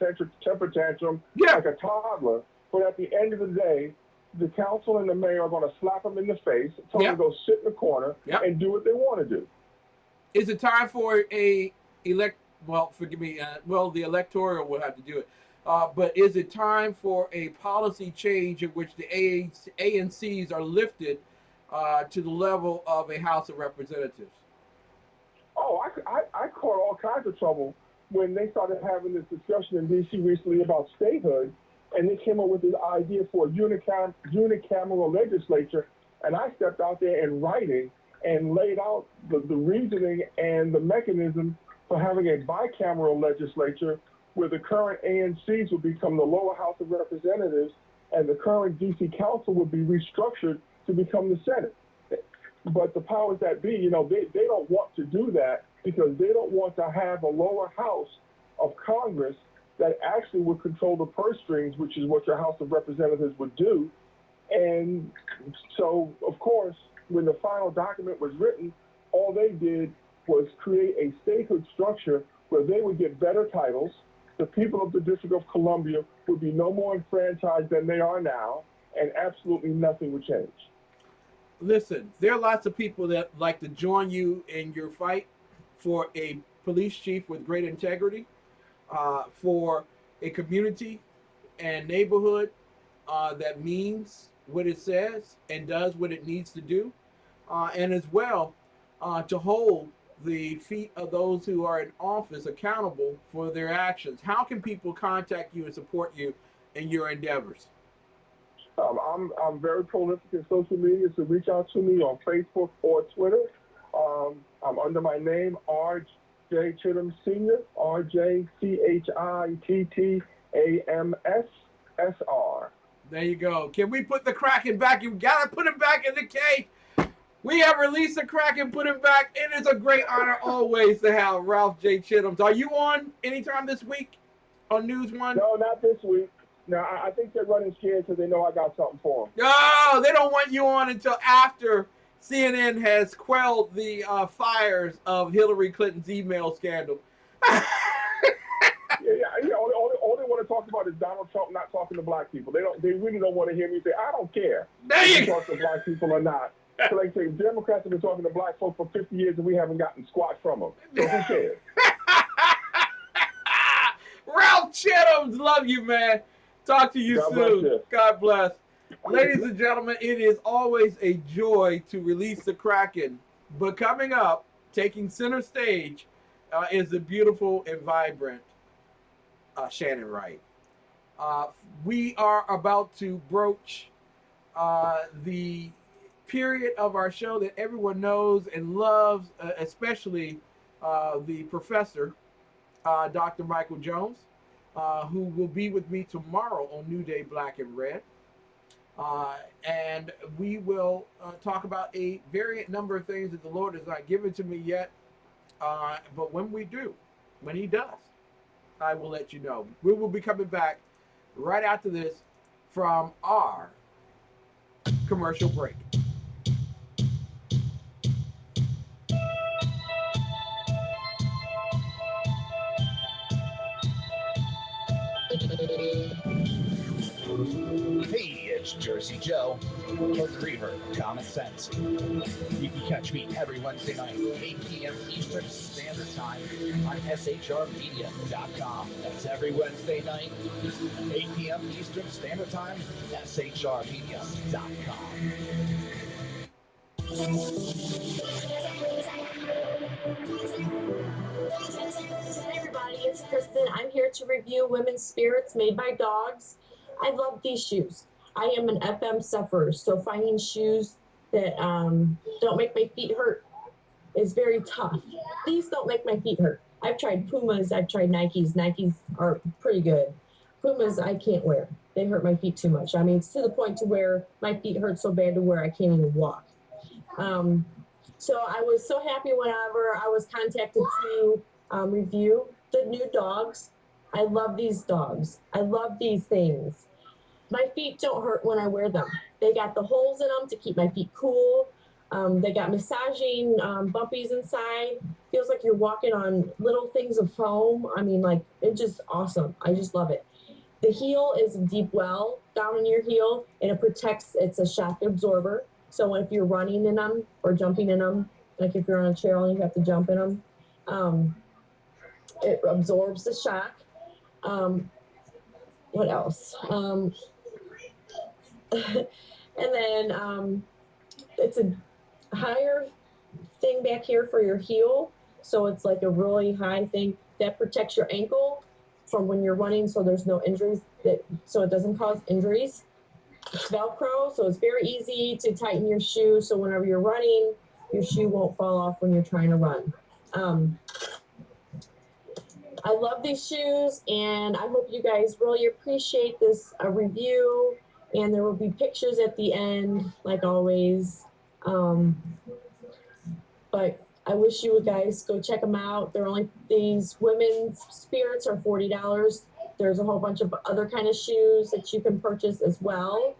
temper tantrum like a toddler. But at the end of the day, the council and the mayor are going to slap them in the face, tell them to go sit in the corner and do what they want to do. Is it time for the electoral will have to do it. But is it time for a policy change in which the ANCs are lifted to the level of a House of Representatives? Oh, I caught all kinds of trouble when they started having this discussion in D.C. recently about statehood, and they came up with this idea for a unicameral legislature, and I stepped out there in writing and laid out the reasoning and the mechanism for having a bicameral legislature where the current ANCs would become the lower House of Representatives and the current D.C. Council would be restructured to become the Senate. But the powers that be, they don't want to do that because they don't want to have a lower house of Congress that actually would control the purse strings, which is what your House of Representatives would do. And so, of course, when the final document was written, all they did was create a statehood structure where they would get better titles. The people of the District of Columbia would be no more enfranchised than they are now, and absolutely nothing would change. Listen, there are lots of people that like to join you in your fight for a police chief with great integrity, for a community and neighborhood that means what it says and does what it needs to do, and as well to hold the feet of those who are in office accountable for their actions. How can people contact you and support you in your endeavors? I'm very prolific in social media, so reach out to me on Facebook or Twitter. I'm under my name, R.J. Chittams Sr., RJCHITTAMSSR. There you go. Can we put the Kraken back? You got to put him back in the cage. We have released the Kraken, put him back. It is a great honor always to have Ralph J. Chittams. Are you on anytime this week on News One? No, not this week. No, I think they're running scared because they know I got something for them. No, they don't want you on until after CNN has quelled the fires of Hillary Clinton's email scandal. Yeah. All they want to talk about is Donald Trump not talking to black people. They really don't want to hear me say, I don't care if you talk to black people or not. So like say, Democrats have been talking to black folks for 50 years and we haven't gotten squat from them. So who cares? Ralph Chittams, love you, man. Talk to you God soon. bless you. God bless. Ladies and gentlemen, it is always a joy to release the Kraken. But coming up, taking center stage, is the beautiful and vibrant Shannon Wright. We are about to broach the period of our show that everyone knows and loves, especially the professor, Dr. Michael Jones, who will be with me tomorrow on New Day Black and Red. And we will talk about a variant number of things that the Lord has not given to me yet. But when we do, when he does, I will let you know. We will be coming back right after this from our commercial break. Hey, it's Jersey Joe, the Reaver, Common Sense. You can catch me every Wednesday night, 8 p.m. Eastern Standard Time on SHRmedia.com. That's every Wednesday night, 8 p.m. Eastern Standard Time, SHRmedia.com. Hi everybody, it's Kristen. I'm here to review women's spirits made by dogs. I love these shoes. I am an FM sufferer, so finding shoes that don't make my feet hurt is very tough. These don't make my feet hurt. I've tried Pumas, I've tried Nikes. Nikes are pretty good. Pumas I can't wear. They hurt my feet too much. I mean, it's to the point to where my feet hurt so bad to where I can't even walk. So I was so happy whenever I was contacted to review the new dogs. I love these dogs. I love these things. My feet don't hurt when I wear them. They got the holes in them to keep my feet cool. They got massaging bumpies inside. Feels like you're walking on little things of foam. I mean, like, it's just awesome. I just love it. The heel is a deep well down in your heel, and it protects. It's a shock absorber. So if you're running in them or jumping in them, like if you're on a trail and you have to jump in them, it absorbs the shock. What else? And then it's a higher thing back here for your heel. So it's like a really high thing that protects your ankle from when you're running, so there's no injuries, so it doesn't cause injuries. It's Velcro, so it's very easy to tighten your shoe, so whenever you're running, your shoe won't fall off when you're trying to run. I love these shoes, and I hope you guys really appreciate this review, and there will be pictures at the end, like always. But I wish you would guys go check them out. These women's spirits are $40. There's a whole bunch of other kind of shoes that you can purchase as well.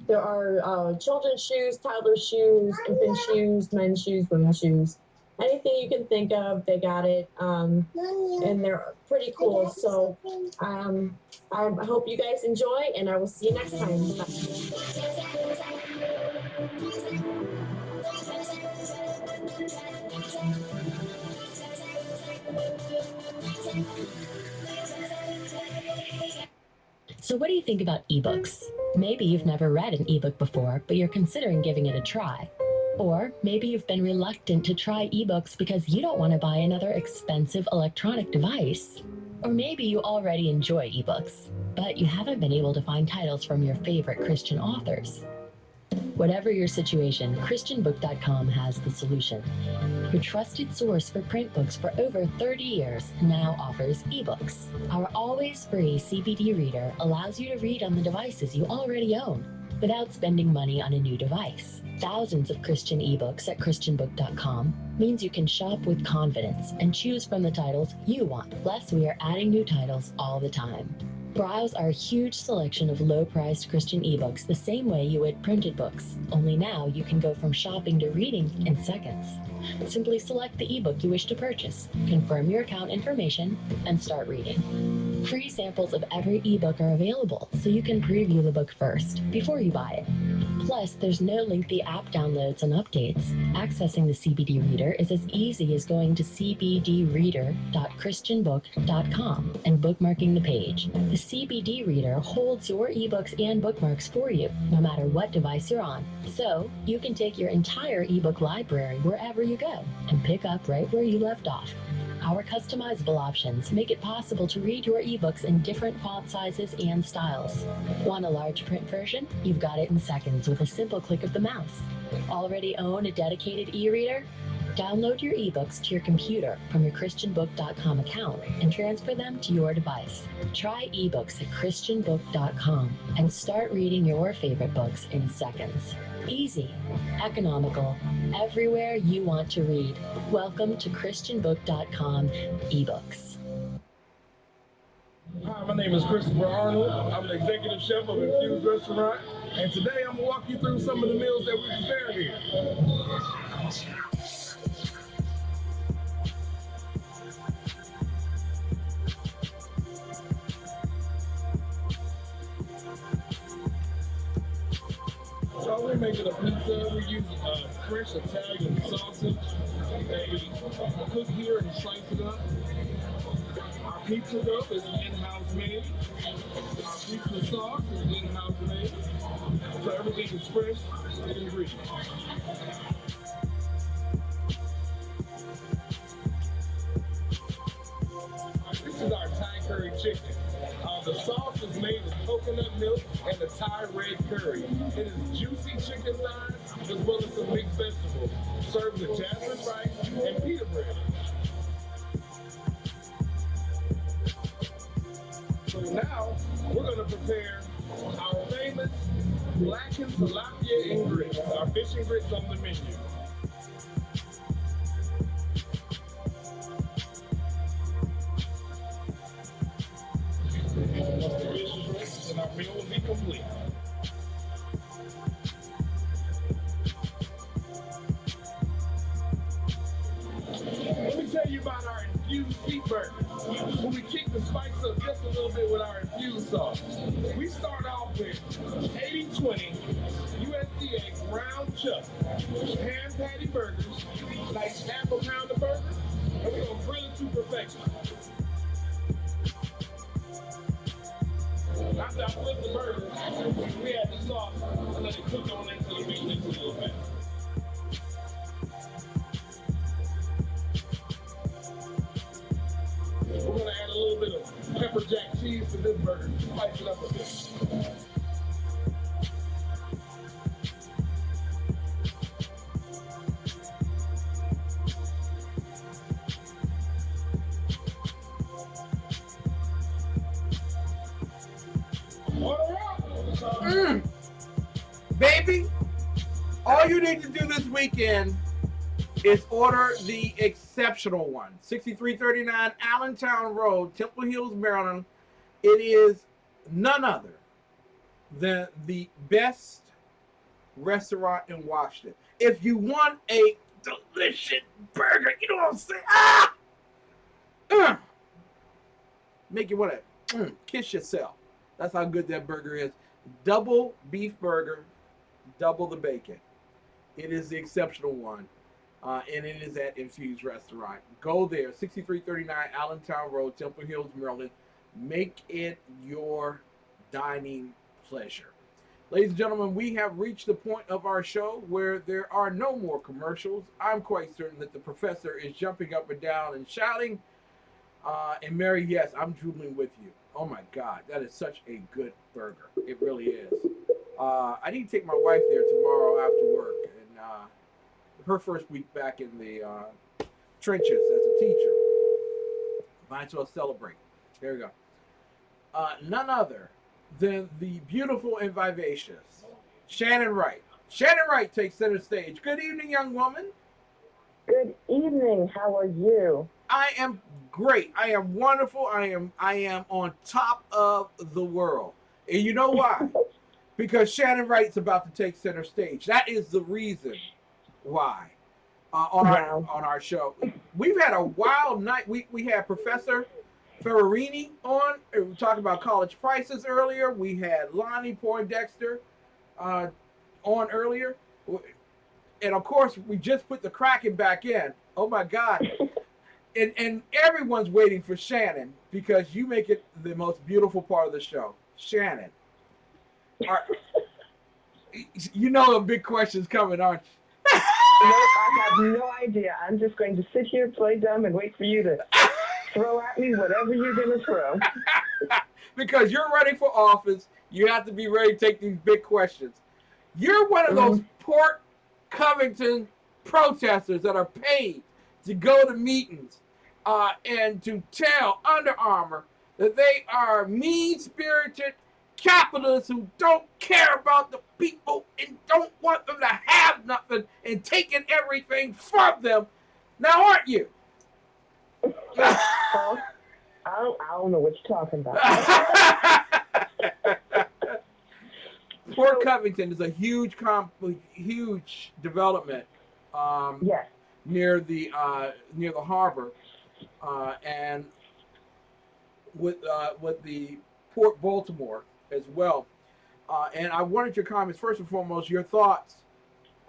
There are children's shoes, toddler shoes, infant shoes, men's shoes, women's shoes. Anything you can think of, they got it. And they're pretty cool. So I hope you guys enjoy, and I will see you next time. Bye. So what do you think about ebooks? Maybe you've never read an ebook before, but you're considering giving it a try. Or maybe you've been reluctant to try ebooks because you don't want to buy another expensive electronic device. Or maybe you already enjoy ebooks, but you haven't been able to find titles from your favorite Christian authors. Whatever your situation, ChristianBook.com has the solution. Your trusted source for print books for over 30 years now offers ebooks. Our always free CBD reader allows you to read on the devices you already own without spending money on a new device. Thousands of Christian ebooks at ChristianBook.com means you can shop with confidence and choose from the titles you want. Plus, we are adding new titles all the time. Browse our huge selection of low-priced Christian ebooks the same way you would printed books, only now you can go from shopping to reading in seconds. Simply select the ebook you wish to purchase, confirm your account information, and start reading. Free samples of every ebook are available, so you can preview the book first, before you buy it. Plus, there's no lengthy app downloads and updates. Accessing the CBD Reader is as easy as going to cbdreader.christianbook.com and bookmarking the page. The CBD Reader holds your ebooks and bookmarks for you, no matter what device you're on. So, you can take your entire ebook library wherever you go and pick up right where you left off. Our customizable options make it possible to read your ebooks in different font sizes and styles. Want a large print version? You've got it in seconds with a simple click of the mouse. Already own a dedicated e-reader? Download your ebooks to your computer from your ChristianBook.com account and transfer them to your device. Try ebooks at ChristianBook.com and start reading your favorite books in seconds. Easy, economical, everywhere you want to read. Welcome to ChristianBook.com ebooks. Hi, my name is Christopher Arnold. I'm the executive chef of Infused Restaurant, and today I'm gonna walk you through some of the meals that we prepare here. So we're making a pizza. We use fresh Italian sausage. They cook here and slice it up. Our pizza dough is in-house made. Our pizza sauce is in-house made. So everything is fresh and ingredients. This is our Thai curry chicken. The sauce is made with coconut milk and the Thai red curry. It is juicy chicken thighs as well as some mixed vegetables, served with jasmine rice and pita bread. So now we're going to prepare our famous blackened tilapia and grits, our fish and grits on the menu. Once the fish is ready, then our meal will be complete. Let me tell you about our infused beef burger. When we kick the spice up just a little bit with our infused sauce, we start off with 80-20 USDA ground chuck ham patty burgers, like half a pound of burger, and we're gonna grill it to perfection. After I flip the burger, we add the sauce and let it cook on until it mixes a little bit. We're going to add a little bit of pepper jack cheese to this burger to spice it up a bit. Baby, all you need to do this weekend is order the exceptional one. 6339 Allentown Road, Temple Hills, Maryland. It is none other than the best restaurant in Washington. If you want a delicious burger, you know what I'm saying? Make you want to kiss yourself. That's how good that burger is. Double beef burger, double the bacon. It is the exceptional one. And it is at Infused Restaurant. Go there, 6339 Allentown Road, Temple Hills, Maryland. Make it your dining pleasure. Ladies and gentlemen, we have reached the point of our show where there are no more commercials. I'm quite certain that the professor is jumping up and down and shouting. And Mary, yes, I'm drooling with you. Oh my God, that is such a good burger. It really is. I need to take my wife there tomorrow after work, and her first week back in the trenches as a teacher. Might as well celebrate. There we go. None other than the beautiful and vivacious Shannon Wright. Shannon Wright takes center stage. Good evening, young woman. Good evening. How are you? I am great. I am wonderful. I am on top of the world. And you know why? Because Shannon Wright's about to take center stage. That is the reason why on our show. We've had a wild night. We had Professor Ferrarini on. We were talking about college prices earlier. We had Lonnie Poindexter on earlier. And of course, we just put the Kraken back in. Oh my God. And everyone's waiting for Shannon because you make it the most beautiful part of the show. Shannon. You know a big question's coming, aren't you? No, I have no idea. I'm just going to sit here, play dumb, and wait for you to throw at me whatever you're going to throw. Because you're running for office, you have to be ready to take these big questions. You're one of those Port Covington protesters that are paid to go to meetings and to tell Under Armour that they are mean-spirited capitalists who don't care about the people and don't want them to have nothing and taking everything from them. Now, aren't you? I don't know what you're talking about. Port Covington is a huge development yes. near the harbor, and with the Port Baltimore as well. And I wanted your comments, first and foremost, your thoughts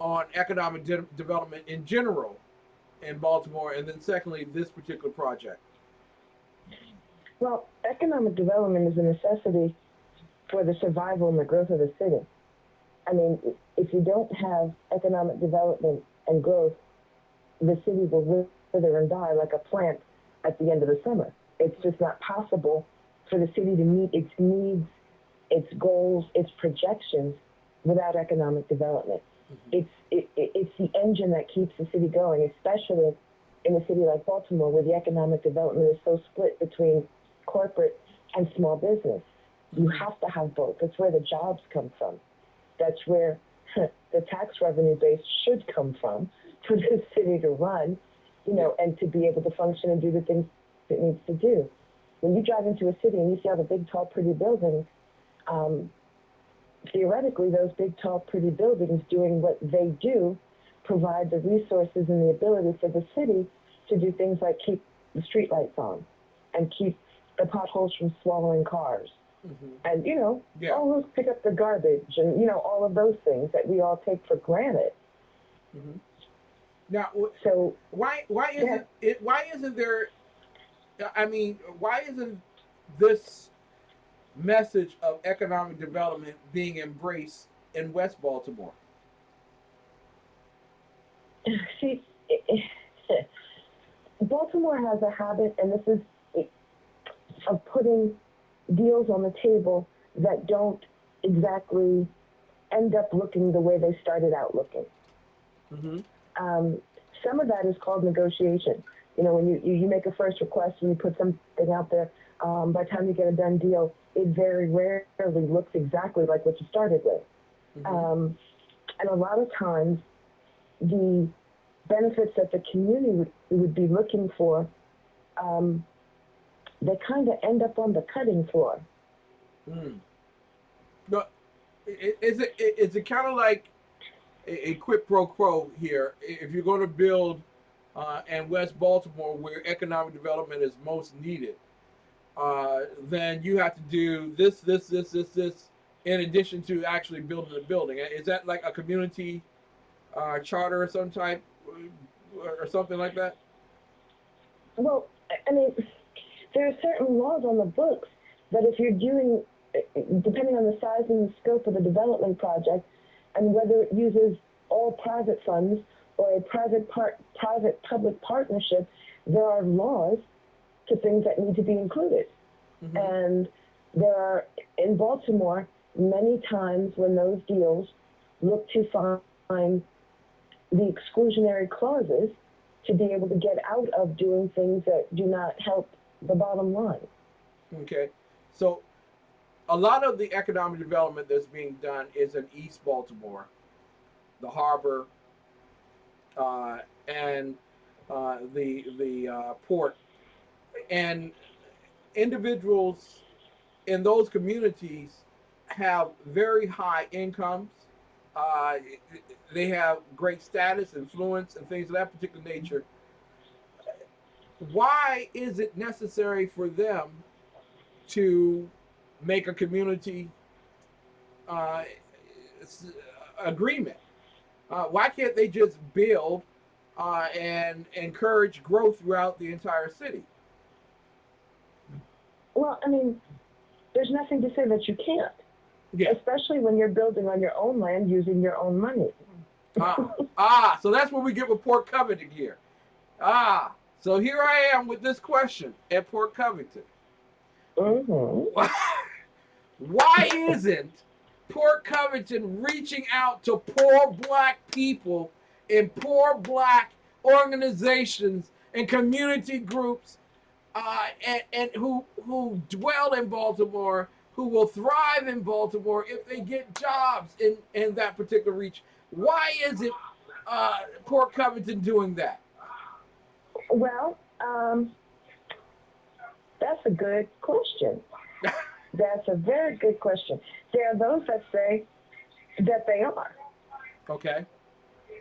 on economic development in general in Baltimore, and then secondly, this particular project. Well, economic development is a necessity for the survival and the growth of the city. I mean, if you don't have economic development and growth, the city will wither and die like a plant at the end of the summer. It's just not possible for the city to meet its needs, its goals, its projections without economic development. It's the engine that keeps the city going, especially in a city like Baltimore, where the economic development is so split between corporate and small business. You have to have both. That's where the jobs come from. That's where the tax revenue base should come from for the city to run, and to be able to function and do the things it needs to do. When you drive into a city and you see all the big, tall, pretty buildings, theoretically, those big, tall, pretty buildings doing what they do provide the resources and the ability for the city to do things like keep the streetlights on and keep the potholes from swallowing cars. And, all those pick up the garbage and, all of those things that we all take for granted. Now, so why isn't there, I mean, why isn't this message of economic development being embraced in West Baltimore? See, Baltimore has a habit, and this is of putting deals on the table that don't exactly end up looking the way they started out looking. Some of that is called negotiation. When you make a first request and you put something out there, by the time you get a done deal, it very rarely looks exactly like what you started with. And a lot of times, the benefits that the community would be looking for, they kind of end up on the cutting floor. But is it kind of like a quid pro quo here? If you're going to build in West Baltimore, where economic development is most needed, then you have to do this, in addition to actually building the building. Is that like a community charter of some type, or something like that? Well, I mean, there are certain laws on the books that if you're doing depending on the size and the scope of the development project, and whether it uses all private funds or a private-public partnership, there are laws to things that need to be included. Mm-hmm. And there are, in Baltimore, many times when those deals look to find the exclusionary clauses to be able to get out of doing things that do not help the bottom line. Okay. So a lot of the economic development that's being done is in East Baltimore, the harbor, and the port. And individuals in those communities have very high incomes. They have great status, influence, and things of that particular nature. Why is it necessary for them to make a community agreement? Why can't they just build and encourage growth throughout the entire city? Well, I mean, there's nothing to say that you can't. Yeah. Especially when you're building on your own land using your own money. So that's where we get with Port Covington here. So here I am with this question at Port Covington. Mm-hmm. Why isn't Port Covington reaching out to poor black people in poor black organizations and community groups and who dwell in Baltimore, who will thrive in Baltimore if they get jobs in that particular region? Why is it Port Covington doing that? Well, that's a good question. That's a very good question. There are those that say that they are. Okay.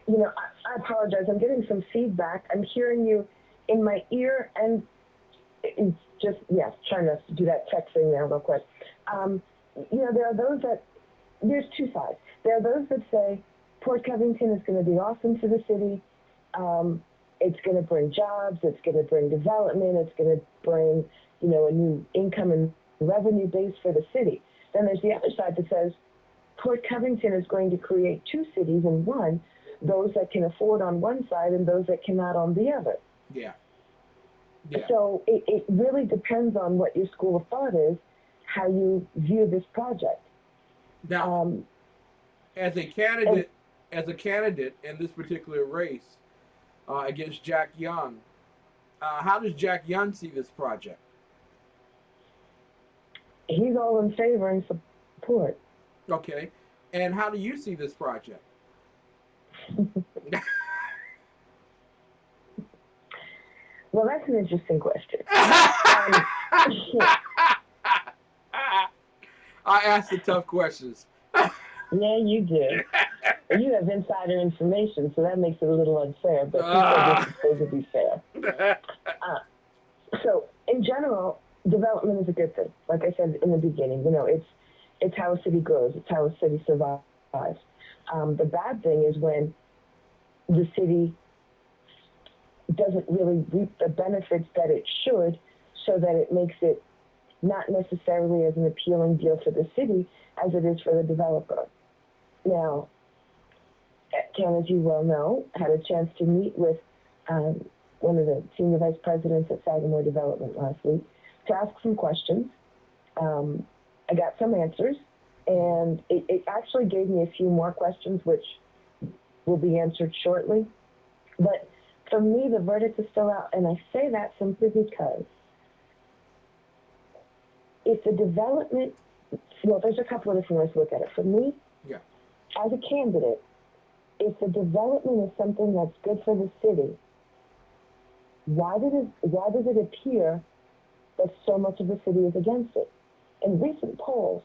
You know, I apologize. I'm getting some feedback. I'm hearing you in my ear, and it's just, trying to do that texting there real quick. You know, there are those that, there's two sides. There are those that say Port Covington is going to be awesome for the city. It's going to bring jobs. It's going to bring development. It's going to bring, you know, a new income and revenue base for the city. Then there's the other side that says Port Covington is going to create two cities in one, those that can afford on one side and those that cannot on the other. Yeah. So it really depends on what your school of thought is, how you view this project. Now, as a candidate in this particular race against Jack Young, how does Jack Young see this project? He's all in favor and support. Okay. And how do you see this project? Well, that's an interesting question. I ask the tough questions. Yeah, you do. You have insider information, so that makes it a little unfair, but people are just supposed to be fair. So, in general, development is a good thing. Like I said in the beginning, you know, it's how a city grows. It's how a city survives. The bad thing is when the city doesn't really reap the benefits that it should, so that it makes it not necessarily as an appealing deal for the city as it is for the developer. Now, Ken, as you well know, had a chance to meet with one of the senior vice presidents at Sagamore Development last week to ask some questions. I got some answers, and it actually gave me a few more questions, which will be answered shortly. But for me, the verdict is still out, and I say that simply because if the development, well, there's a couple of different ways to look at it. For me, as a candidate, if the development is something that's good for the city, why does it appear that so much of the city is against it? In recent polls,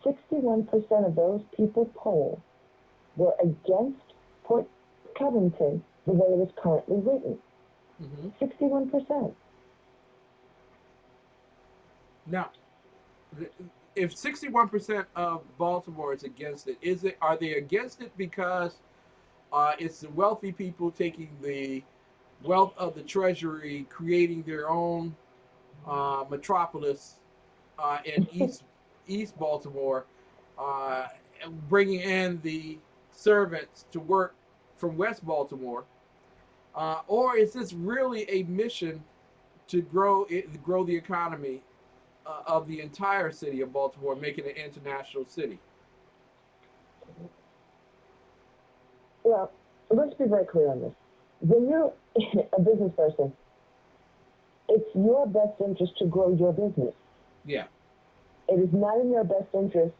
61% of those people polled were against Port Covington the way it is currently written. 61%. Now, if 61% of Baltimore is against it, are they against it because it's the wealthy people taking the wealth of the treasury, creating their own metropolis in East Baltimore, bringing in the servants to work from West Baltimore, or is this really a mission to grow the economy of the entire city of Baltimore, making it an international city? Well, let's be very clear on this. When you're a business person, it's your best interest to grow your business. Yeah. It is not in your best interest,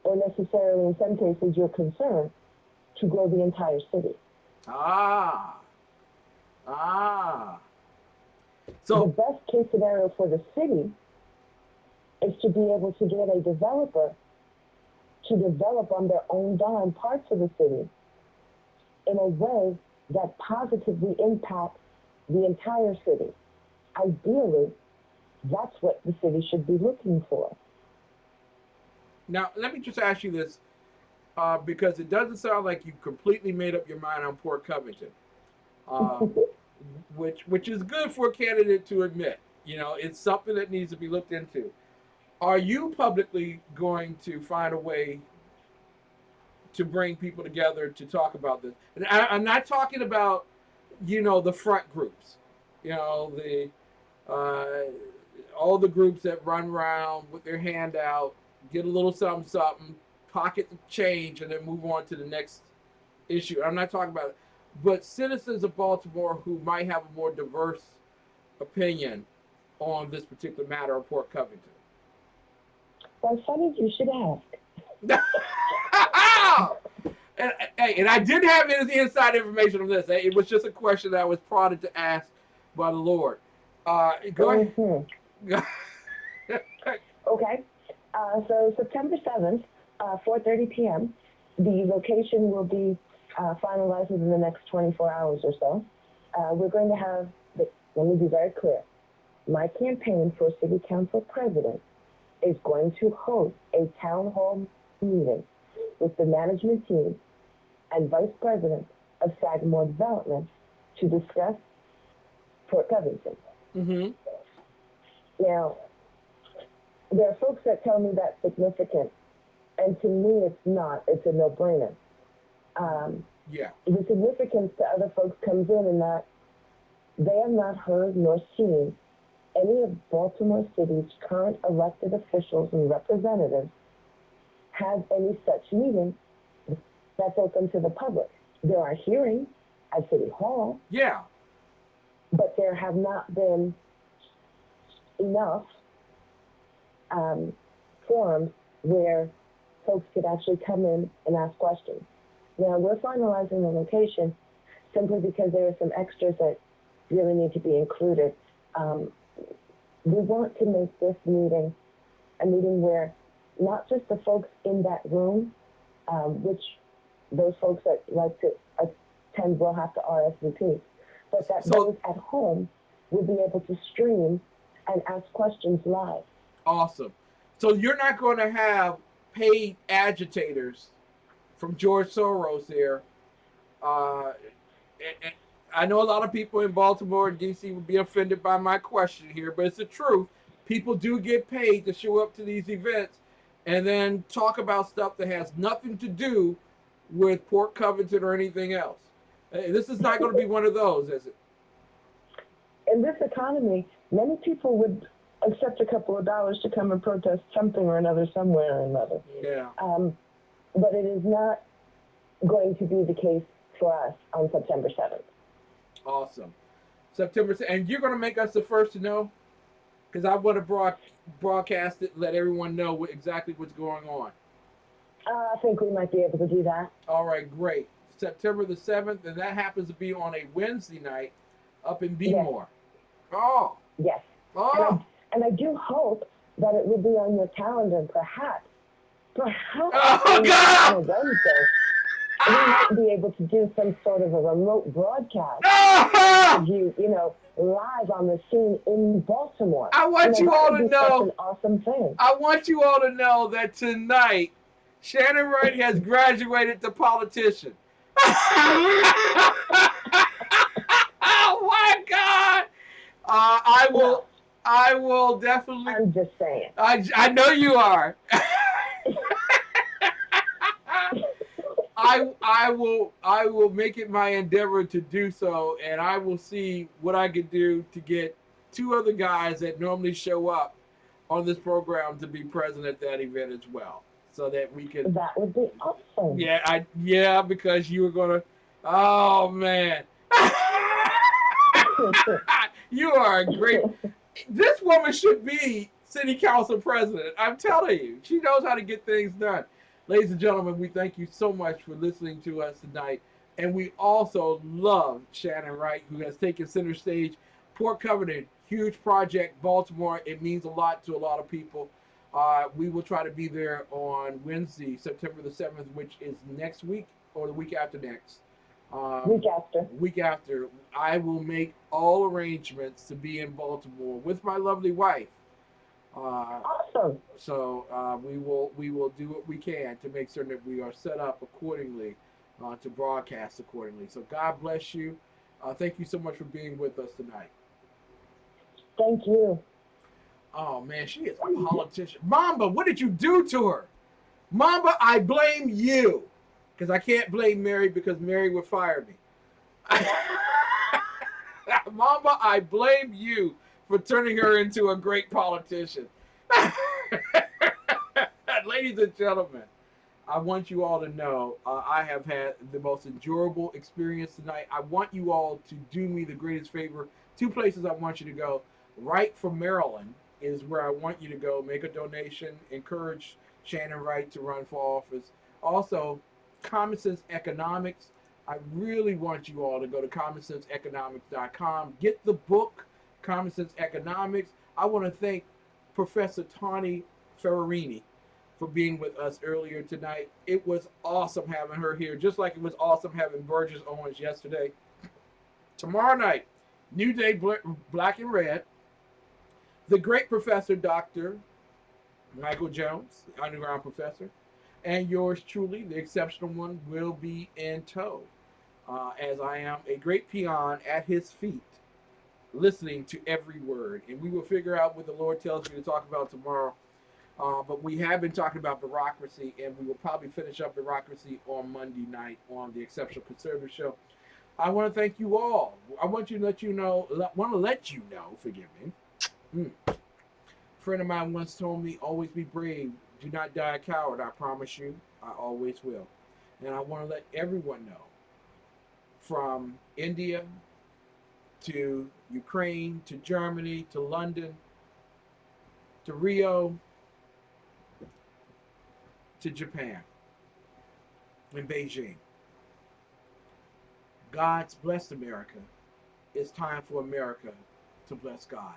or necessarily in some cases your concern, to grow the entire city. So the best case scenario for the city is to be able to get a developer to develop on their own dime parts of the city in a way that positively impacts the entire city. Ideally, that's what the city should be looking for. Now, let me just ask you this, because it doesn't sound like you completely made up your mind on Port Covington, which is good for a candidate to admit. You know, it's something that needs to be looked into. Are you publicly going to find a way to bring people together to talk about this? And I'm not talking about, you know, the front groups, you know, the all the groups that run around with their hand out, get a little something, pocket the change, and then move on to the next issue. I'm not talking about it, but citizens of Baltimore who might have a more diverse opinion on this particular matter of Port Covington. Well, funny you should ask. And I didn't have any inside information on this. It was just a question that I was prodded to ask by the Lord. Go ahead. Okay. So September 7th, 4:30 p.m., the location will be finalized within the next 24 hours or so. We're going to have, let me be very clear, my campaign for city council president is going to host a town hall meeting with the management team and vice president of Sagamore Development to discuss Port Covington. Mm-hmm. Now, there are folks that tell me that's significant, and to me it's not. It's a no-brainer. Yeah. The significance to other folks comes in that they have not heard nor seen any of Baltimore City's current elected officials and representatives have any such meeting that's open to the public. There are hearings at City Hall. Yeah. But there have not been enough forums where folks could actually come in and ask questions. Now, we're finalizing the location simply because there are some extras that really need to be included. We want to make this meeting a meeting where not just the folks in that room, which those folks that like to attend will have to RSVP, but that those at home will be able to stream and ask questions live. Awesome. So you're not going to have paid agitators from George Soros here. I know a lot of people in Baltimore and DC would be offended by my question here, but it's the truth. People do get paid to show up to these events and then talk about stuff that has nothing to do with Port Covington or anything else. This is not going to be one of those, is it? In this economy, many people would accept a couple of dollars to come and protest something or another somewhere or another. Yeah. But it is not going to be the case for us on September 7th. Awesome. September 7th. And you're going to make us the first to know? Because I want to broadcast it, let everyone know exactly what's going on. I think we might be able to do that. All right, great. September the 7th, and that happens to be on a Wednesday night up in Beemore. Yes. Oh. Yes. Oh. And I do hope that it will be on your calendar, perhaps oh, God! on a Wednesday. We might be able to do some sort of a remote broadcast of you know, live on the scene in Baltimore. I want you all to know. Such an awesome thing. I want you all to know that tonight, Shannon Wright has graduated to politician. Oh my God! I will I will definitely. I'm just saying. I know you are. I will make it my endeavor to do so, and I will see what I can do to get two other guys that normally show up on this program to be present at that event as well, so that we can. That would be awesome. Yeah, because you were gonna. Oh man, you are a great. This woman should be city council president. I'm telling you, she knows how to get things done. Ladies and gentlemen, we thank you so much for listening to us tonight. And we also love Shannon Wright, who has taken center stage. Port Covenant, huge project, Baltimore. It means a lot to a lot of people. We will try to be there on Wednesday, September the 7th, which is next week or the week after next. Week after. I will make all arrangements to be in Baltimore with my lovely wife. Awesome. So we will do what we can to make sure that we are set up accordingly to broadcast accordingly. So God bless you. Thank you so much for being with us tonight. Thank you. Oh man, she is a politician. Mamba, what did you do to her? Mamba, I blame you. Because I can't blame Mary because Mary would fire me. Mamba, I blame you for turning her into a great politician. Ladies and gentlemen, I want you all to know I have had the most enjoyable experience tonight. I want you all to do me the greatest favor. Two places I want you to go. Wright from Maryland is where I want you to go. Make a donation. Encourage Shannon Wright to run for office. Also, Common Sense Economics. I really want you all to go to commonsenseeconomics.com. Get the book, Common Sense Economics. I want to thank Professor Tawni Ferrarini for being with us earlier tonight. It was awesome having her here, just like it was awesome having Burgess Owens yesterday. Tomorrow night, New Day Black and Red. The great Professor Dr. Michael Jones, the underground professor, and yours truly, the exceptional one, will be in tow, as I am a great peon at his feet, listening to every word. And we will figure out what the Lord tells me to talk about tomorrow. But we have been talking about bureaucracy, and we will probably finish up bureaucracy on Monday night on the Exceptional Conservative Show. I want to thank you all. I want to let you know, forgive me. A friend of mine once told me, always be brave. Do not die a coward. I promise you, I always will. And I want to let everyone know, from India to Ukraine to Germany to London to Rio to Japan and Beijing. God's blessed America. It's time for America to bless God.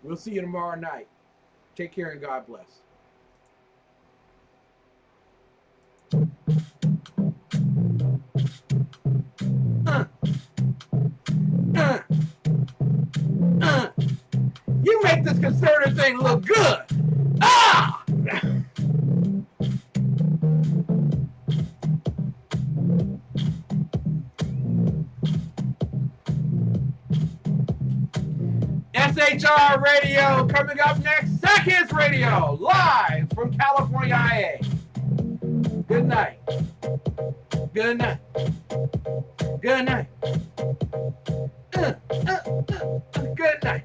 We'll see you tomorrow night. Take care and God bless. You make this conservative thing look good. Ah! SHR Radio coming up next. Seconds Radio, live from California, IA. Good night. Good night. Good night. Good night.